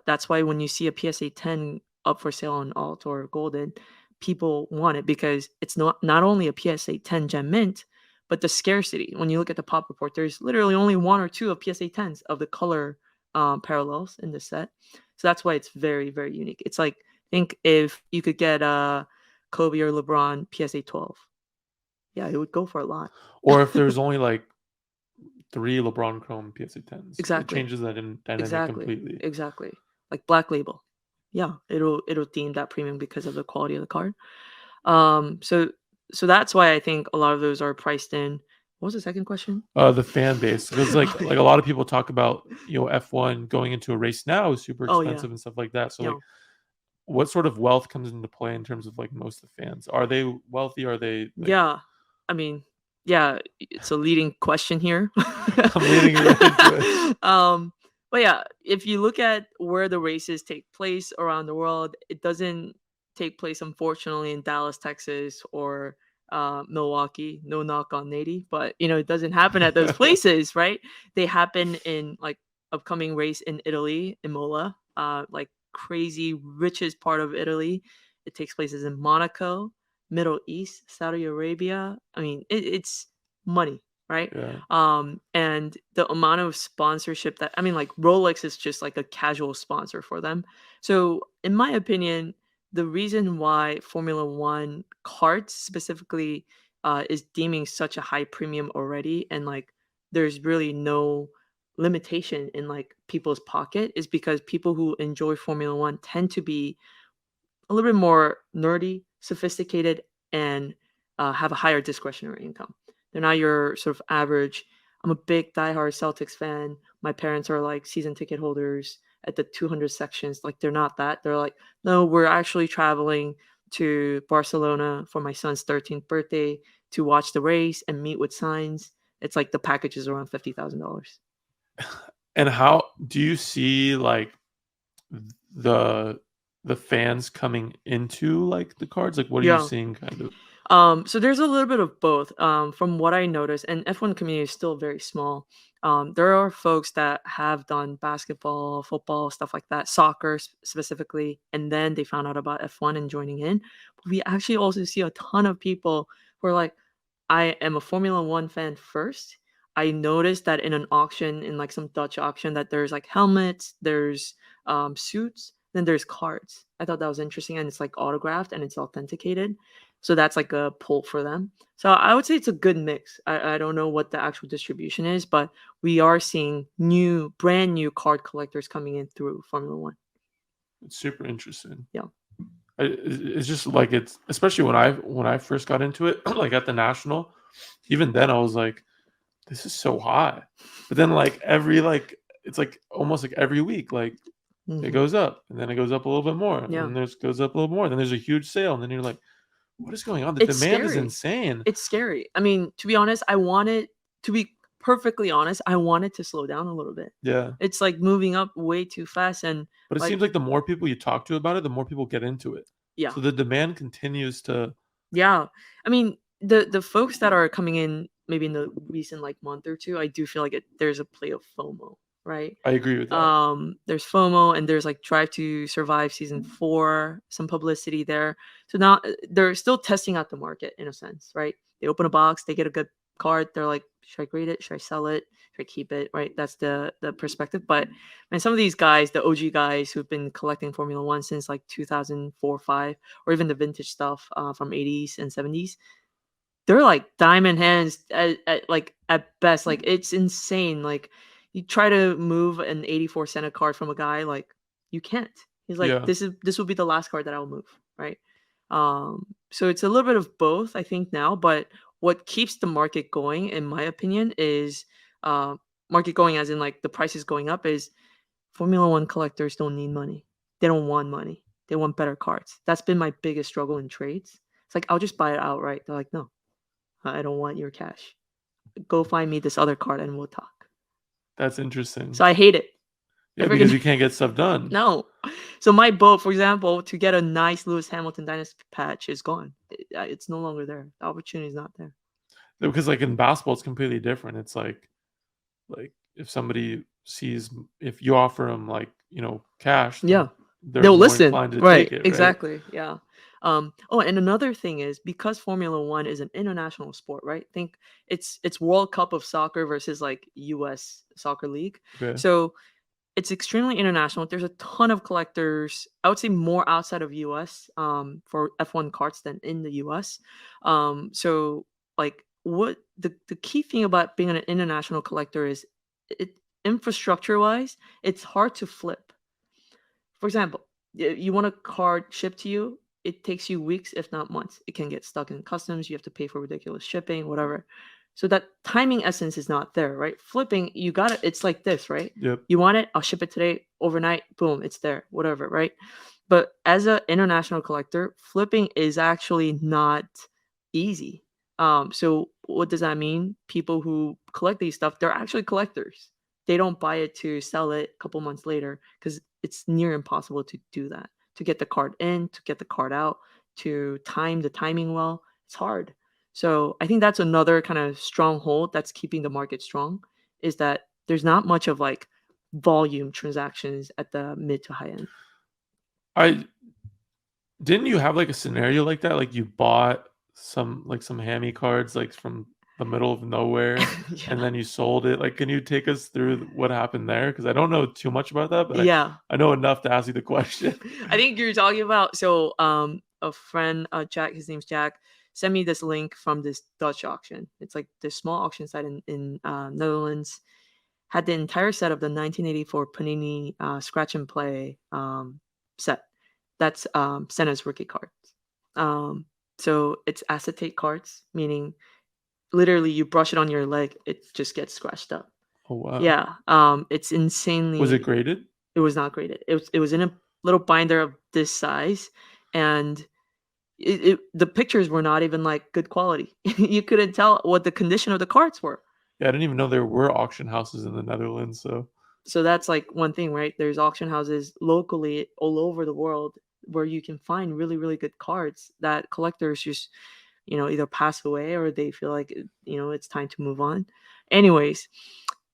that's why when you see a PSA 10 up for sale on Alt or Golden, people want it because it's not only a PSA 10 gem mint, but the scarcity. When you look at the pop report, there's literally only one or two of PSA 10s of the color parallels in this set. So that's why it's very, very unique. It's like, think if you could get Kobe or LeBron PSA 12. Yeah, it would go for a lot. Or if there's only like 3 LeBron Chrome PSA 10s, it Exactly. changes that dynamic Exactly. completely. Exactly. Like Black Label. Yeah, it'll deem that premium because of the quality of the card. So that's why I think a lot of those are priced in. What was the second question? The fan base, because like a lot of people talk about F1 going into a race now is super Oh yeah. expensive and stuff like that. So Yeah. like, what sort of wealth comes into play in terms of like most of the fans? Are they wealthy? Are they like? Yeah. I mean, yeah, it's a leading question here. I'm leading you right into it. But yeah, if you look at where the races take place around the world, it doesn't take place, unfortunately, in Dallas, Texas, or Milwaukee. No knock on Nady, but it doesn't happen at those places, right? They happen in like upcoming race in Italy, Imola, like crazy richest part of Italy. It takes places in Monaco, Middle East, Saudi Arabia. I mean, it's money, right? Yeah. And the amount of sponsorship that, I mean, like Rolex is just like a casual sponsor for them. So, in my opinion, the reason why Formula One carts specifically is deeming such a high premium already, and like there's really no limitation in like people's pocket, is because people who enjoy Formula One tend to be a little bit more nerdy, sophisticated, and have a higher discretionary income. They're not your sort of average. I'm a big diehard Celtics fan. My parents are like season ticket holders at the 200 sections. Like they're not that. They're like, no, we're actually traveling to Barcelona for my son's 13th birthday to watch the race and meet with signs. It's like the package is around $50,000. And how do you see like the fans coming into like the cards? Like, what are you Yeah. seeing kind of? So there's a little bit of both. From what I noticed, and F1 community is still very small. There are folks that have done basketball, football, stuff like that, soccer specifically, and then they found out about F1 and joining in. But we actually also see a ton of people who are like, I am a Formula One fan first. I noticed that in an auction, in like some Dutch auction, that there's like helmets, there's suits, then there's cards. I thought that was interesting, and it's like autographed and it's authenticated. So that's like a pull for them. So I would say it's a good mix. I don't know what the actual distribution is, but we are seeing brand new card collectors coming in through Formula One. It's super interesting. Yeah. It's just like, it's especially when I first got into it, like at the national, even then I was like, this is so high. But then like it's like almost like every week, like it goes up and then it goes up a little bit more. Yeah. And then goes up a little more. Then there's a huge sale. And then you're like, what is going on? The It's demand is scary. insane. It's scary. I mean, to be honest, to be perfectly honest, I want it to slow down a little bit. Yeah. It's like moving up way too fast. But it seems like the more people you talk to about it, the more people get into it. Yeah. So the demand continues to. Yeah. I mean, the folks that are coming in maybe in the recent like month or two, I do feel like there's a play of FOMO, right? I agree with that. There's FOMO and there's like Drive to Survive season 4, some publicity there. So now they're still testing out the market in a sense, right? They open a box, they get a good card, they're like, should I grade it? Should I sell it? Should I keep it? Right? That's the perspective. But and some of these guys, the OG guys who've been collecting Formula One since like 2004, 5, or even the vintage stuff from 80s and 70s, they're like diamond hands at best. Like it's insane. Like you try to move an 84 Senna card from a guy, like you can't. He's like, Yeah. this will be the last card that I'll move, right? So it's a little bit of both, I think now. But what keeps the market going, in my opinion, is market going as in like the price is going up. Is Formula One collectors don't need money. They don't want money. They want better cards. That's been my biggest struggle in trades. It's like I'll just buy it outright. They're like, no, I don't want your cash. Go find me this other card and we'll talk. That's interesting. So I hate it. Yeah, because you can't get stuff done. No. So my boat, for example, to get a nice Lewis Hamilton Dynasty patch is gone. It's no longer there. The opportunity is not there. Because like in basketball, it's completely different. It's like if somebody sees, if you offer them like, cash, yeah, they'll listen. Right. Take it, exactly. Right? Yeah. Oh, and another thing is because Formula One is an international sport, right? Think it's World Cup of soccer versus like US soccer league. Okay. So it's extremely international. There's a ton of collectors. I would say more outside of US for F1 carts than in the US. So like what the key thing about being an international collector is infrastructure wise, it's hard to flip. For example, you want a card shipped to you, it takes you weeks, if not months. It can get stuck in customs. You have to pay for ridiculous shipping, whatever. So that timing essence is not there, right? Flipping, you got it. It's like this, right? Yep. You want it, I'll ship it today, overnight, boom, it's there, whatever, right? But as an international collector, flipping is actually not easy. So what does that mean? People who collect these stuff, they're actually collectors. They don't buy it to sell it a couple months later because it's near impossible to do that. To get the card in, to get the card out, to time the timing well, it's hard. So I think that's another kind of stronghold that's keeping the market strong, is that there's not much of like volume transactions at the mid to high end. Didn't you have like a scenario like that? Like you bought some hammy cards like from the middle of nowhere Yeah. and then you sold it. Like, can you take us through what happened there? Because I don't know too much about that, but Yeah. I know enough to ask you the question. I think you're talking about, so a friend, Jack, his name's Jack, sent me this link from this Dutch auction. It's like this small auction site in Netherlands. Had the entire set of the 1984 Panini Scratch and Play set. That's Senna's rookie cards. So it's acetate cards, meaning literally you brush it on your leg, it just gets scratched up. Oh wow. Yeah. It's insanely. Was it graded? It was not graded. It was in a little binder of this size, and the pictures were not even like good quality. You couldn't tell what the condition of the cards were. Yeah, I didn't even know there were auction houses in the Netherlands. So that's like one thing, right? There's auction houses locally all over the world where you can find really, really good cards that collectors just either pass away or they feel like it's time to move on. Anyways,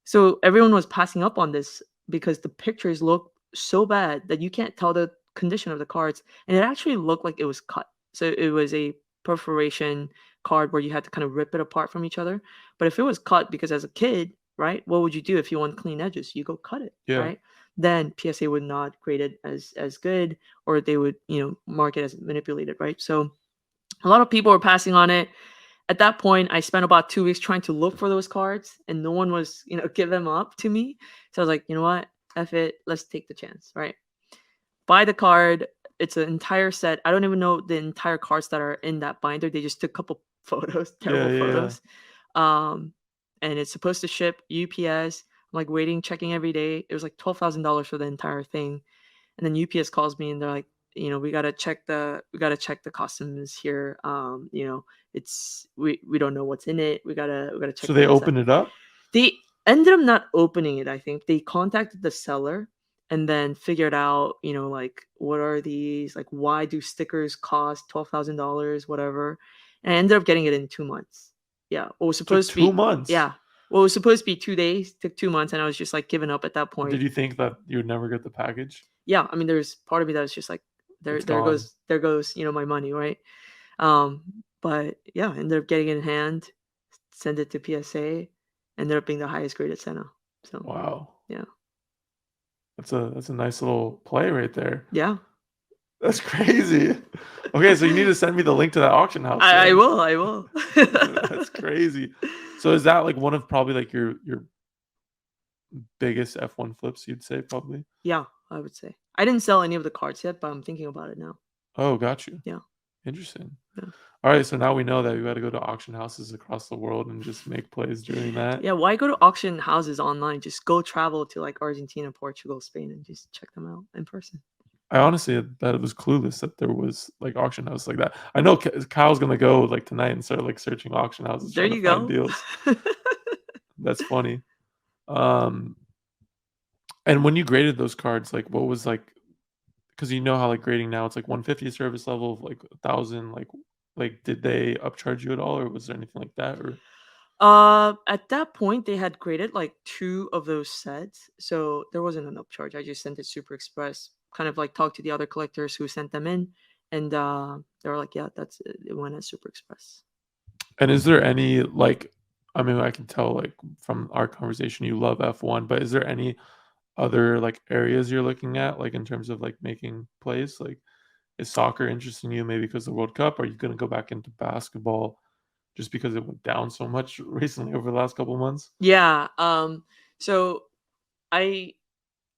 so everyone was passing up on this because the pictures look so bad that you can't tell the condition of the cards, and it actually looked like it was cut. So it was a perforation card where you had to kind of rip it apart from each other. But if it was cut, because as a kid, right, what would you do if you want clean edges? You go cut it, Yeah. right? Then PSA would not grade it as good, or they would mark it as manipulated, right? So a lot of people were passing on it. At that point, I spent about 2 weeks trying to look for those cards, and no one was give them up to me. So I was like, you know what, F it, let's take the chance, right? Buy the card. It's an entire set. I don't even know the entire cards that are in that binder. They just took a couple photos, terrible photos. And it's supposed to ship UPS. I'm like waiting, checking every day. It was like $12,000 for the entire thing. And then UPS calls me and they're like, we gotta check the customs here. It's we don't know what's in it. We gotta check. So they opened it up? They ended up not opening it. I think they contacted the seller and then figured out, like, what are these? Like, why do stickers cost $12,000, whatever? And I ended up getting it in 2 months. Yeah. What was supposed to be 2 months? Yeah. What was supposed to be 2 days took 2 months, and I was just like giving up at that point. Did you think that you would never get the package? Yeah. I mean, there's part of me that was just like, there goes, my money, right? But yeah, ended up getting it in hand, send it to PSA, ended up being the highest graded Senna. So wow. Yeah. That's a nice little play right there. Yeah. That's crazy. Okay, so you need to send me the link to that auction house. I will. That's crazy. So is that like one of probably like your biggest F1 flips, you'd say, probably? Yeah, I would say. I didn't sell any of the cards yet, but I'm thinking about it now. Oh, got you. Yeah. Interesting. Yeah. All right, so now we know that we got to go to auction houses across the world and just make plays doing that. Yeah, why go to auction houses online? Just go travel to like Argentina, Portugal, Spain, and just check them out in person. I honestly that it was clueless that there was like auction houses like that. I know Kyle's gonna go like tonight and start like searching auction houses. There you go. Find deals. That's funny. And when you graded those cards, like what was like, because you know how like grading now it's like 150 service level, like 1,000, like did they upcharge you at all, or was there anything like that? Or at that point they had graded like 2 of those sets, so there wasn't an upcharge. I just sent it Super Express, kind of like talked to the other collectors who sent them in, and they were like, yeah, that's it. It went as Super Express. And is there any like, I mean, I can tell like from our conversation you love F1, but is there any other like areas you're looking at, like in terms of like making plays? Like, is soccer interesting you maybe because of the World Cup? Are you going to go back into basketball just because it went down so much recently over the last couple of months? Yeah. So I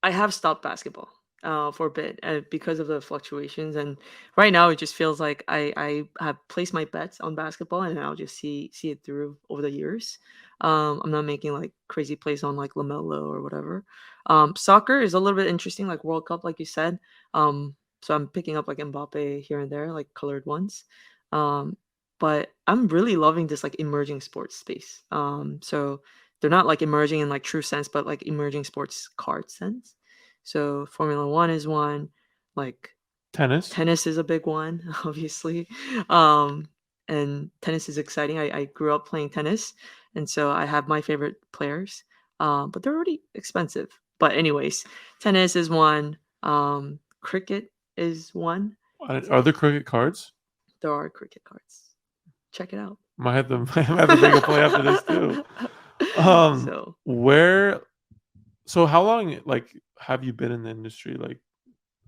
have stopped basketball for a bit because of the fluctuations, and right now it just feels like I have placed my bets on basketball, and I'll just see it through over the years. I'm not making like crazy plays on like LaMelo or whatever. Soccer is a little bit interesting, like World Cup, like you said. So I'm picking up like Mbappe here and there, like colored ones. But I'm really loving this like emerging sports space. So they're not like emerging in like true sense, but like emerging sports card sense. So Formula One is one, like tennis is a big one, obviously. And tennis is exciting. I grew up playing tennis, and so I have my favorite players, but they're already expensive. But anyways, tennis is one. Cricket is one. Are there cricket cards? There are cricket cards. Check it out. Might have to make a play after this too. So how long like have you been in the industry? Like,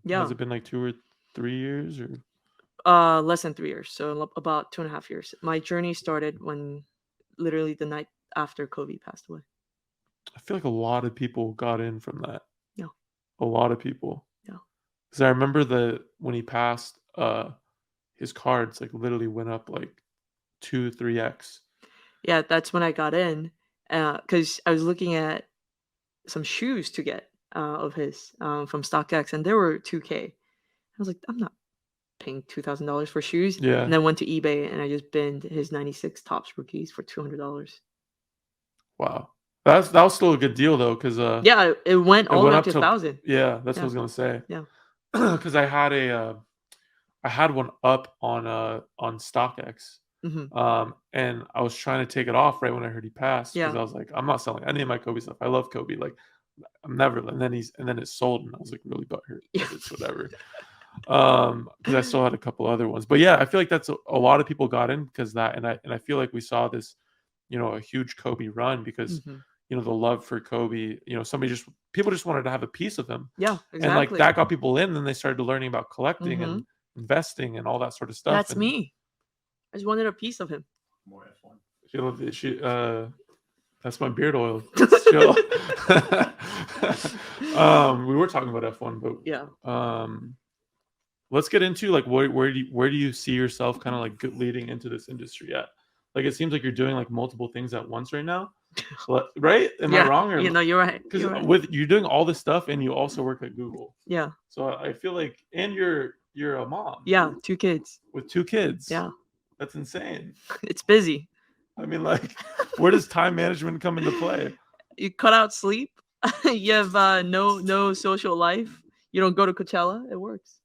has it been like 2 or 3 years, or less than 3 years? So about 2.5 years. My journey started when literally the night after Kobe passed away. I feel like a lot of people got in from that. Yeah. A lot of people. Yeah. Because I remember when he passed, his cards like literally went up like 2-3x. Yeah, that's when I got in, because I was looking at some shoes to get of his from StockX, and they were $2K. I was like, I'm not paying $2,000 for shoes. Yeah. And then went to eBay and I just binned his 96 Topps rookies for $200. Wow. That was still a good deal though, because yeah, it went all the way up to 1,000. Yeah, that's what I was gonna say. Yeah. Because I had one up on StockX, Mhm. And I was trying to take it off right when I heard he passed because Yeah. I was like, I'm not selling any of my Kobe stuff. I love Kobe. Like I'm never. And then it sold, and I was like really butthurt, but it's whatever. Because I still had a couple other ones. But yeah, I feel like that's a lot of people got in because that, and I feel like we saw this, a huge Kobe run because Mhm. the love for Kobe. People just wanted to have a piece of him, Yeah, and like exactly. that got people in. And then they started learning about collecting and Mhm. investing and all that sort of stuff. That's And me. I just wanted a piece of him. More F1. that's my beard oil. Still, we were talking about F1, Yeah. but let's get into like where do you see yourself kind of like leading into this industry at? Like it seems like you're doing like multiple things at once right now, right? Am I Yeah. wrong? Or You know, you're right. because You're right. with you're doing all this stuff and you also work at Google, Yeah. so I feel like, and you're a mom, Yeah. 2 kids. with 2 kids. Yeah. That's insane. It's busy. I mean, like, where does time management come into play? You cut out sleep. You have no social life. You don't go to Coachella. It works.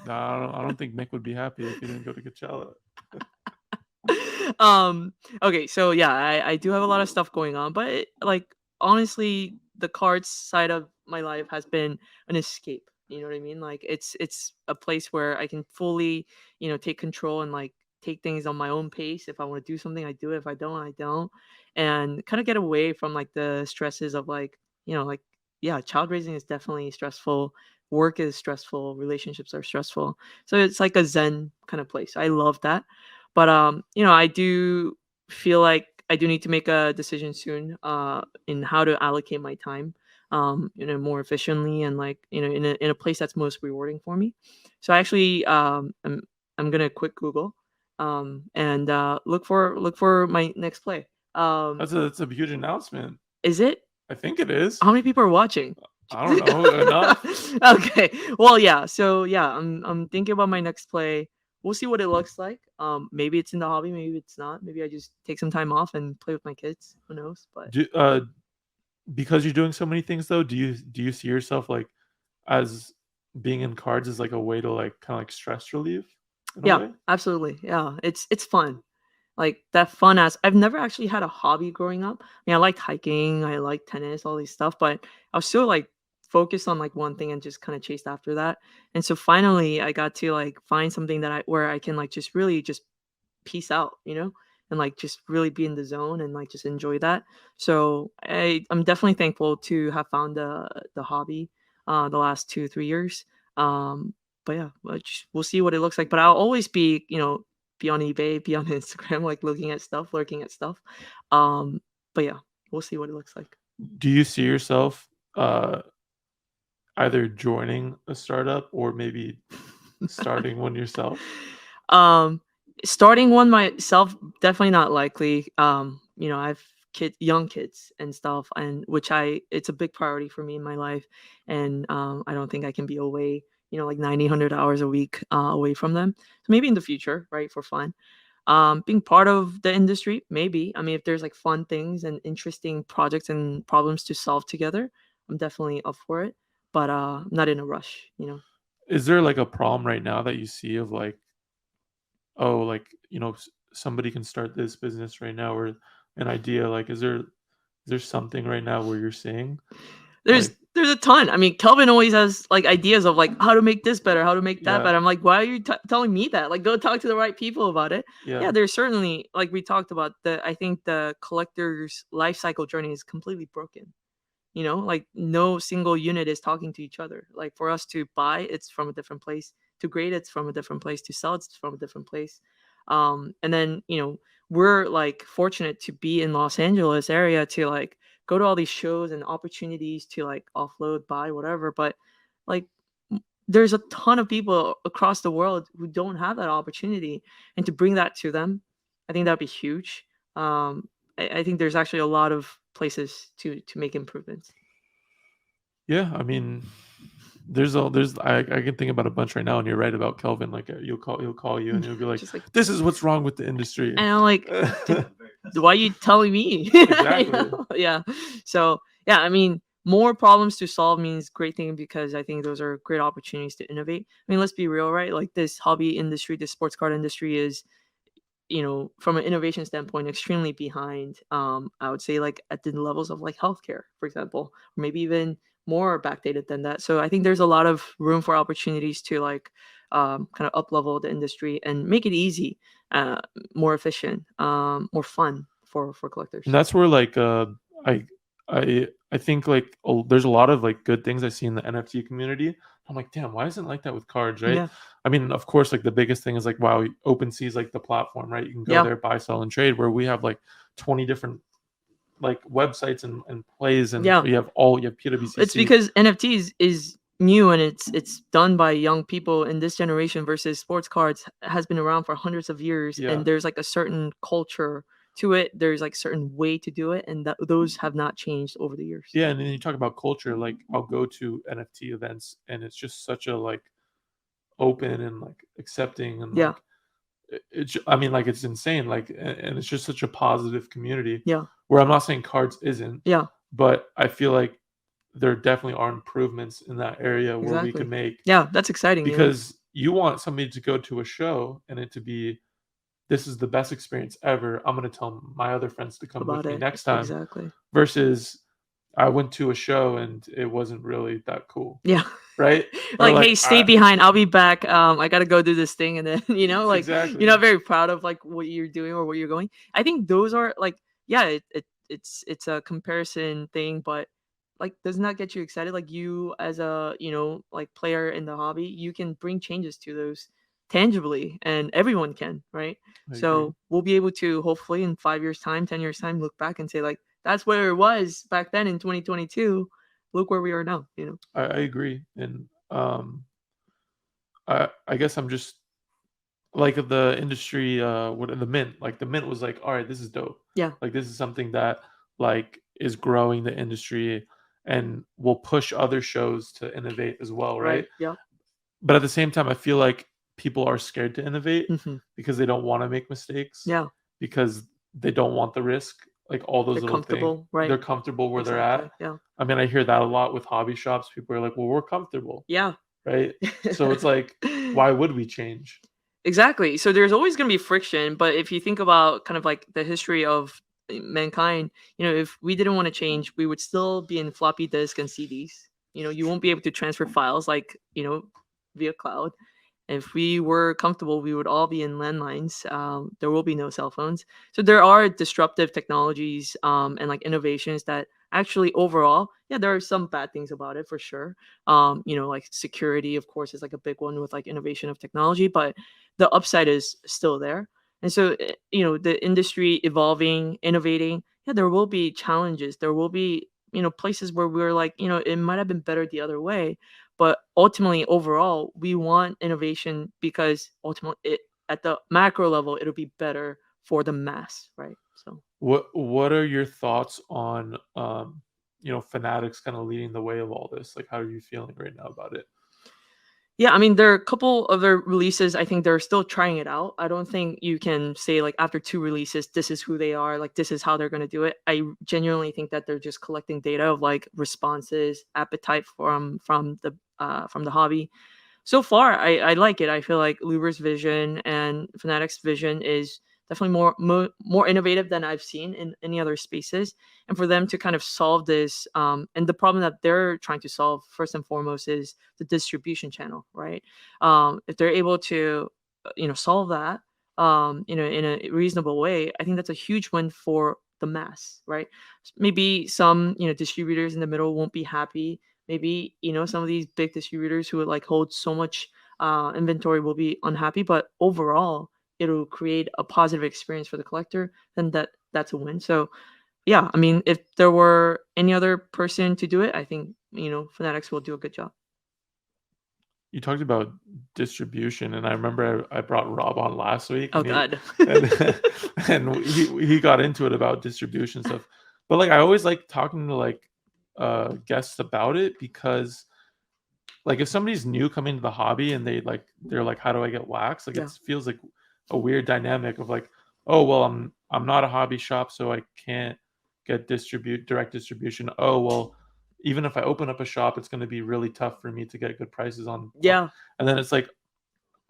No, I don't think Mick would be happy if he didn't go to Coachella. Okay, so yeah, I do have a lot of stuff going on, but like honestly, the cards side of my life has been an escape. You know what I mean? Like it's a place where I can fully, take control and like take things on my own pace. If I want to do something, I do it. If I don't, I don't. And kind of get away from like the stresses of like, like yeah, child raising is definitely stressful. Work is stressful, relationships are stressful. So it's like a zen kind of place. I love that. But I do feel like I do need to make a decision soon in how to allocate my time more efficiently and like in a place that's most rewarding for me. So I actually I'm gonna quit Google and look for my next play. That's a huge announcement. Is it? I think it is. How many people are watching? I don't know enough. Okay. Well, yeah. So yeah, I'm thinking about my next play. We'll see what it looks like. Maybe it's in the hobby, maybe it's not. Maybe I just take some time off and play with my kids. Who knows? But Because you're doing so many things though, do you see yourself like as being in cards as like a way to like kind of like stress relief in a yeah, way? absolutely. Yeah, it's fun. Like that fun as I've never actually had a hobby growing up. I mean, I liked hiking, I liked tennis, all these stuff, but I was still like focused on like one thing and just kind of chased after that. And so finally I got to like find something that I where I can like just really just peace out, and like just really be in the zone and like just enjoy that. So I'm definitely thankful to have found the hobby the last 2 3 years. But yeah, we'll see what it looks like. But I'll always be be on eBay, be on Instagram, like looking at stuff, lurking at stuff. But yeah, we'll see what it looks like. Do you see yourself either joining a startup or maybe starting one yourself? Um, Starting one myself, definitely not likely. I've young kids and stuff, and it's a big priority for me in my life, and I don't think I can be away, like 90, 100 hours a week away from them. So maybe in the future, right, for fun. Being part of the industry, maybe. I mean, if there's like fun things and interesting projects and problems to solve together, I'm definitely up for it. But not in a rush. Is there like a problem right now that you see of like, oh, like somebody can start this business right now, or an idea? Like, is there something right now where you're seeing There's like, there's a ton. I mean, Kelvin always has like ideas of like how to make this better, how to make that yeah, better. I'm like, why are you telling me that? Like, go talk to the right people about it. yeah, Yeah, there's certainly like we talked about I think the collector's life cycle journey is completely broken. Like no single unit is talking to each other. Like for us to buy, it's from a different place. To grade, it's from a different place. To sell, it's from a different place. And then we're like fortunate to be in Los Angeles area to like go to all these shows and opportunities to like offload, buy, whatever. But like there's a ton of people across the world who don't have that opportunity, and to bring that to them, I think that'd be huge. I think there's actually a lot of places to make improvements. yeah. I mean, I can think about a bunch right now, and you're right about Kelvin. Like, he'll call you, and he'll be like, Just like, "This is what's wrong with the industry." and I'm like, why are you telling me? Exactly. Yeah. So yeah, I mean, more problems to solve means great thing because I think those are great opportunities to innovate. I mean, let's be real, right? Like this hobby industry, this sports card industry is from an innovation standpoint, extremely behind. I would say like at the levels of like healthcare, for example, or maybe even more backdated than that. So I think there's a lot of room for opportunities to like kind of up level the industry and make it easy, more efficient, more fun for collectors. And that's where like I I think like there's a lot of like good things I see in the NFT community. I'm like, damn, why isn't it like that with cards, right? Yeah, I mean, of course, like the biggest thing is like, wow, OpenSea is like the platform, right? You can go yeah, there, buy, sell, and trade. Where we have like 20 different like websites and plays, and yeah. you have It's PWCC. because NFTs is new and it's done by young people in this generation versus sports cards has been around for hundreds of years, Yeah, and there's like a certain culture to it. There's like certain way to do it, and those have not changed over the years. yeah, and then you talk about culture. Like I'll go to NFT events, and it's just such a like open and like accepting and Yeah, like it's I mean like it's insane like and it's just such a positive community yeah, where I'm not saying cards isn't, yeah, but I feel like there definitely are improvements in that area where we can exactly. make, Yeah, that's exciting. because you want somebody to go to a show and it to be, this is the best experience ever, I'm going to tell my other friends to come with About me it. next time, Exactly. versus I went to a show and it wasn't really that cool, Yeah. right? Or Like, like hey, stay behind. I'll be back. I gotta go do this thing, and then like you're exactly. not very proud of like what you're doing or where you're going. I think those are like, yeah, it's a comparison thing, but like, doesn't that get you excited? Like you as a like player in the hobby, you can bring changes to those tangibly, and everyone can, right? I agree. So we'll be able to hopefully in 5 years time, 10 years time, look back and say like, that's where it was back then in 2022. Look where we are now. I agree. And I guess I'm just like the industry, what the mint, like the mint was like, all right, this is dope. Yeah. Like this is something that like is growing the industry and will push other shows to innovate as well, right? Right. Yeah. But at the same time, I feel like people are scared to innovate Hmm. because they don't want to make mistakes, Yeah. because they don't want the risk, like all They're those little things. comfortable, right? They're comfortable where they're at. Exactly. Yeah. I mean, I hear that a lot with hobby shops. People are like, well, we're comfortable, Yeah. right? So it's like, why would we change? Exactly. So there's always going to be friction, but if you think about kind of like the history of mankind, if we didn't want to change, we would still be in floppy disk and CDs. You won't be able to transfer files like, via cloud. If we were comfortable, we would all be in landlines. There will be no cell phones. So there are disruptive technologies, and like innovations that actually overall, yeah, there are some bad things about it for sure. Like security, of course, is like a big one with like innovation of technology, but the upside is still there. And so, the industry evolving, innovating, yeah, there will be challenges. There will be, places where we're like, it might have been better the other way, but ultimately overall we want innovation because ultimately at the macro level it'll be better for the mass, right? So What are your thoughts on Fanatics kind of leading the way of all this? Like, how are you feeling right now about it? yeah, I mean, there are a couple other releases. I think they're still trying it out. I don't think you can say like after two releases, this is who they are, like this is how they're going to do it. I genuinely think that they're just collecting data of like responses, appetite from the hobby. So far, I like it. I feel like Luber's vision and Fnatic's vision is definitely more innovative than I've seen in any other spaces. And for them to kind of solve this, and the problem that they're trying to solve first and foremost is the distribution channel, right? If they're able to, solve that, in a reasonable way, I think that's a huge win for the mass, right? Maybe some, distributors in the middle won't be happy. Maybe some of these big distributors who would like hold so much inventory will be unhappy, but overall it'll create a positive experience for the collector, then that's a win. So yeah, I mean, if there were any other person to do it, I think Fanatics will do a good job. You talked about distribution, and I remember I brought Rob on last week, Oh and he god. and, and he got into it about distribution stuff. But like I always like talking to like guests about it, because like if somebody's new coming to the hobby and they're like, how do I get wax? Like Yeah. it feels like a weird dynamic of like, oh well, I'm not a hobby shop, so I can't get direct distribution. Oh well, even if I open up a shop, it's going to be really tough for me to get good prices on. Yeah. And then it's like,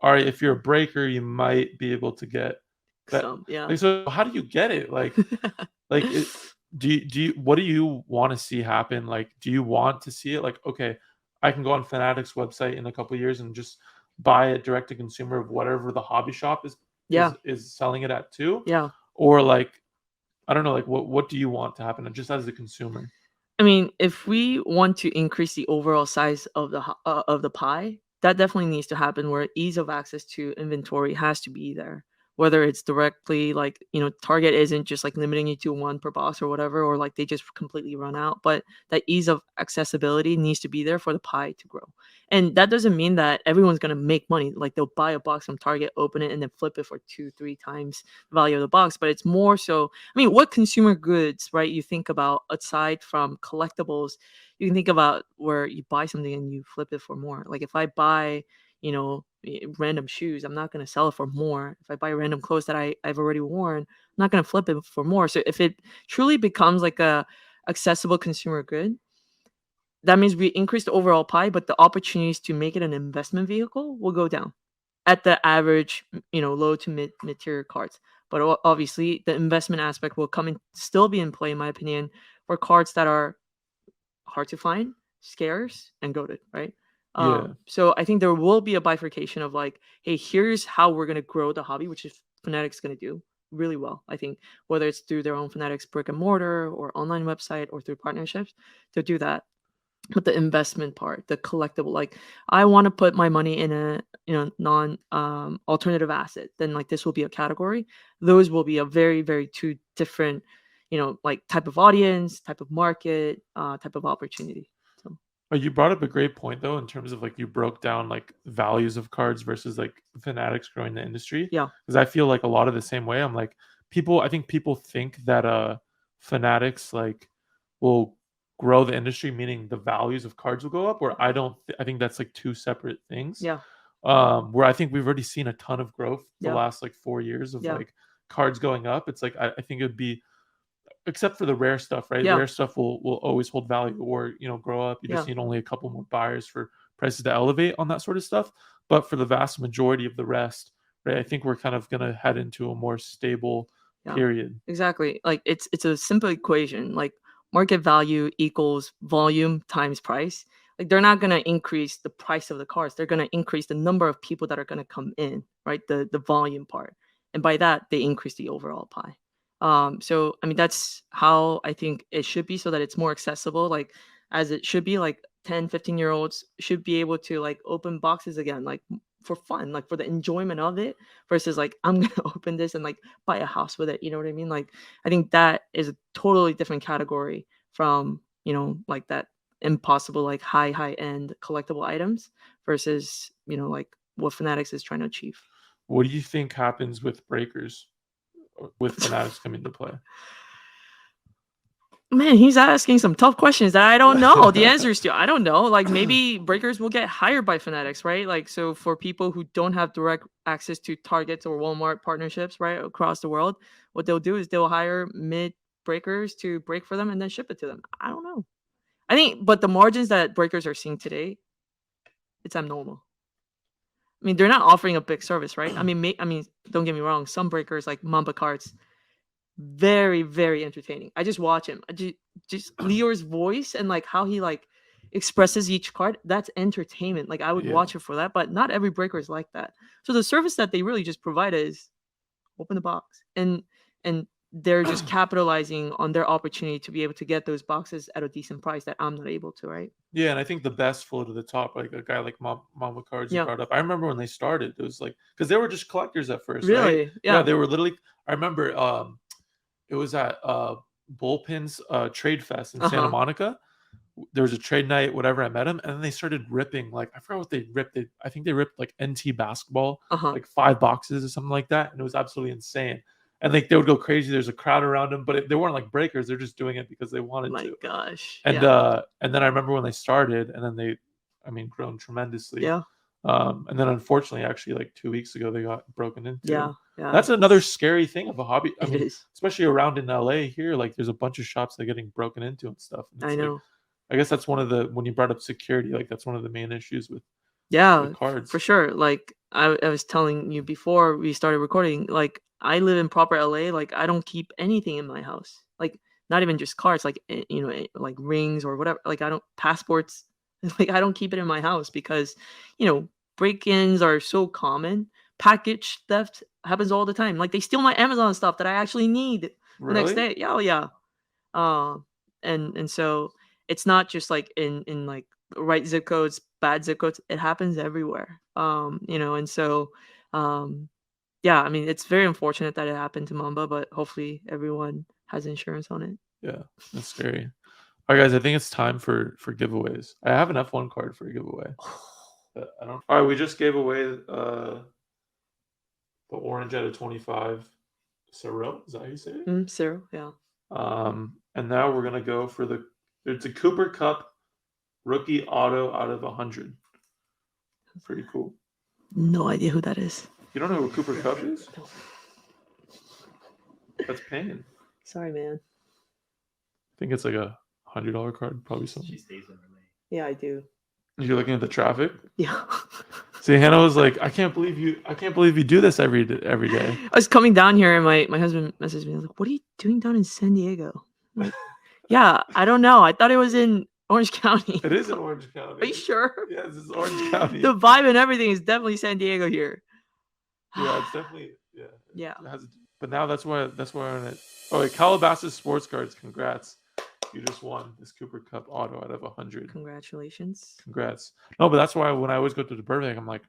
all right, if you're a breaker, you might be able to get some, yeah. Like, so how do you get it? Like it, what do you want to see happen? Like, do you want to see it like, okay, I can go on Fanatics website in a couple of years and just buy it direct to consumer of whatever the hobby shop Yeah, is selling it at too? yeah. Or like, I don't know, like what do you want to happen just as a consumer? I mean, if we want to increase the overall size of the pie, that definitely needs to happen where ease of access to inventory has to be there. Whether it's directly like, Target isn't just like limiting you to one per box or whatever, or like they just completely run out, but that ease of accessibility needs to be there for the pie to grow. And that doesn't mean that everyone's going to make money. Like they'll buy a box from Target, open it, and then flip it for 2, 3 times the value of the box. But it's more so, I mean, what consumer goods, right? You think about aside from collectibles, you can think about where you buy something and you flip it for more. Like if I buy, random shoes, I'm not going to sell it for more. If I buy random clothes that I've already worn, I'm not going to flip it for more. So if it truly becomes like a accessible consumer good, that means we increase the overall pie, but the opportunities to make it an investment vehicle will go down at the average, low to mid tier cards. But obviously, the investment aspect will still be in play, in my opinion, for cards that are hard to find, scarce, and goated, right? Yeah. So I think there will be a bifurcation of like, hey, here's how we're gonna grow the hobby, which is Fanatics gonna do really well. I think whether it's through their own Fanatics brick and mortar or online website or through partnerships, to do that. But the investment part, the collectible, like I want to put my money in a non alternative asset, then like this will be a category. Those will be a very, very two different, like type of audience, type of market, type of opportunity. So You brought up a great point though, in terms of like you broke down like values of cards versus like Fanatics growing the industry. yeah, Because I feel like a lot of the same way. I'm like I think people think that Fanatics like will grow the industry, meaning the values of cards will go up. Where I think that's like two separate things. yeah, Where I think we've already seen a ton of growth the yeah, last like 4 years of yeah, like cards going up. It's like I think it'd be, except for the rare stuff, right? yeah, Rare stuff will always hold value, or grow up. You yeah, just need only a couple more buyers for prices to elevate on that sort of stuff. But for the vast majority of the rest, right, I think we're kind of gonna head into a more stable yeah. period. Exactly. Like it's a simple equation. Like market value equals volume times price. Like they're not gonna increase the price of the cars. They're gonna increase the number of people that are gonna come in, right? The volume part. And by that they increase the overall pie. So I mean that's how I think it should be so that it's more accessible, like as it should be. Like 10, 15 year olds should be able to like open boxes again, like for fun, like for the enjoyment of it, versus like I'm gonna open this and like buy a house with it. You know what I mean? Like I think that is a totally different category from, like that impossible, like high end collectible items versus, like what Fanatics is trying to achieve. What do you think happens with breakers, with Fanatics coming to play? Man, he's asking some tough questions that I don't know the answers to. I don't know. Like maybe breakers will get hired by Fanatics, right? Like so for people who don't have direct access to Targets or Walmart partnerships, right, across the world, what they'll do is they'll hire mid breakers to break for them and then ship it to them. I don't know. I think, but the margins that breakers are seeing today, it's abnormal. I mean, they're not offering a big service, right? I mean, don't get me wrong. Some breakers like Mamba Cards, very, very entertaining. I just watch him. Just Leor's voice and like how he like expresses each card. That's entertainment. Like I would Yeah. watch it for that. But not every breaker is like that. So the service that they really just provide is open the box, and they're just capitalizing on their opportunity to be able to get those boxes at a decent price that I'm not able to, right? Yeah, and I think the best flow to the top, like a guy like Mama Cards you Yeah. brought up. I remember when they started, it was like, because they were just collectors at first, right? Really? Yeah, Yeah. they were literally. I remember it was at Bullpens Trade Fest in Santa Uh-huh. Monica. There was a trade night, whatever. I met them, and then they started ripping. Like I forgot what they ripped. I think they ripped like NT basketball, Uh-huh. like 5 boxes or something like that, and it was absolutely insane. And like they would go crazy. There's a crowd around them, but they weren't like breakers. They're just doing it because they wanted My to. gosh. And Yeah. and then I remember when they started, and then I mean, grown tremendously. Yeah. And then unfortunately, actually, like 2 weeks ago, they got broken into. Yeah. Yeah. That's another scary thing of a hobby. I It mean, is. especially around in LA here, like there's a bunch of shops that are getting broken into and stuff. And I it's like, know. I guess that's one of the, when you brought up security, like that's one of the main issues with Yeah, cards. for sure. Like I was telling you before we started recording, like I live in proper LA. Like I don't keep anything in my house. Like not even just cards. Like like rings or whatever. Like I don't passports. Like I don't keep it in my house because, break-ins are so common. Package theft happens all the time. Like they steal my Amazon stuff that I actually need the next Really? day. Yeah, oh, yeah. And so it's not just like in like right zip codes, bad zip codes. It happens everywhere. And so yeah, I mean it's very unfortunate that it happened to Mamba, but hopefully everyone has insurance on it. Yeah, that's scary. All right, guys, I think it's time for giveaways. I have an F1 card for a giveaway. I don't. All right, we just gave away the orange out of 25 Cyril. Is that how you say it? Cyril, yeah. And now we're gonna go for it's a Cooper Cup rookie auto out of 100. Pretty cool. No idea who that is. You don't know who Cooper Cup is? No. That's pain. Sorry, man. I think it's like a $100 card, probably something. She stays in her lane. Yeah, I do. You're looking at the traffic. Yeah. See, Hanna was like, I can't believe you do this every day. I was coming down here and my husband messaged me. I was like, what are you doing down in San Diego? I'm like, yeah, I don't know. I thought it was in Orange County. It is in Orange County. Are you sure? Yeah, this is Orange County. The vibe and everything is definitely San Diego here. Yeah, it's definitely Yeah. But now that's why on it. Oh wait, Calabasas Sports Cards, congrats. You just won this Cooper Cup auto out of 100. Congratulations. Congrats. No, but that's why when I always go to the Burbank, I'm like,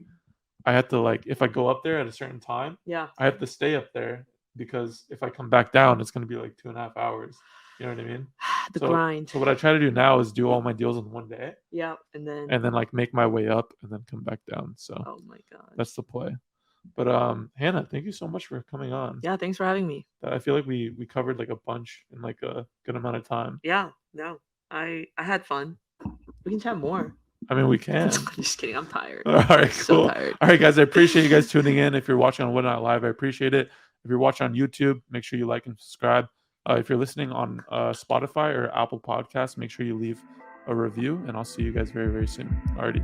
I have to if I go up there at a certain time, yeah, I have to stay up there because if I come back down, it's gonna be like 2.5 hours. You know what I mean? The grind. So what I try to do now is do all my deals in one day. Yeah, and then make my way up and then come back down. So oh my god, that's the play. But Hanna, thank you so much for coming on. Yeah, thanks for having me. I feel like we covered like a bunch in like a good amount of time. Yeah, no, I had fun. We can chat more. I mean, we can. I'm just kidding. I'm tired. All right, cool. So tired. All right, guys. I appreciate you guys tuning in. If you're watching on Whatnot Live, I appreciate it. If you're watching on YouTube, make sure you like and subscribe. If you're listening on Spotify or Apple Podcasts, make sure you leave a review, and I'll see you guys very, very soon. Alrighty.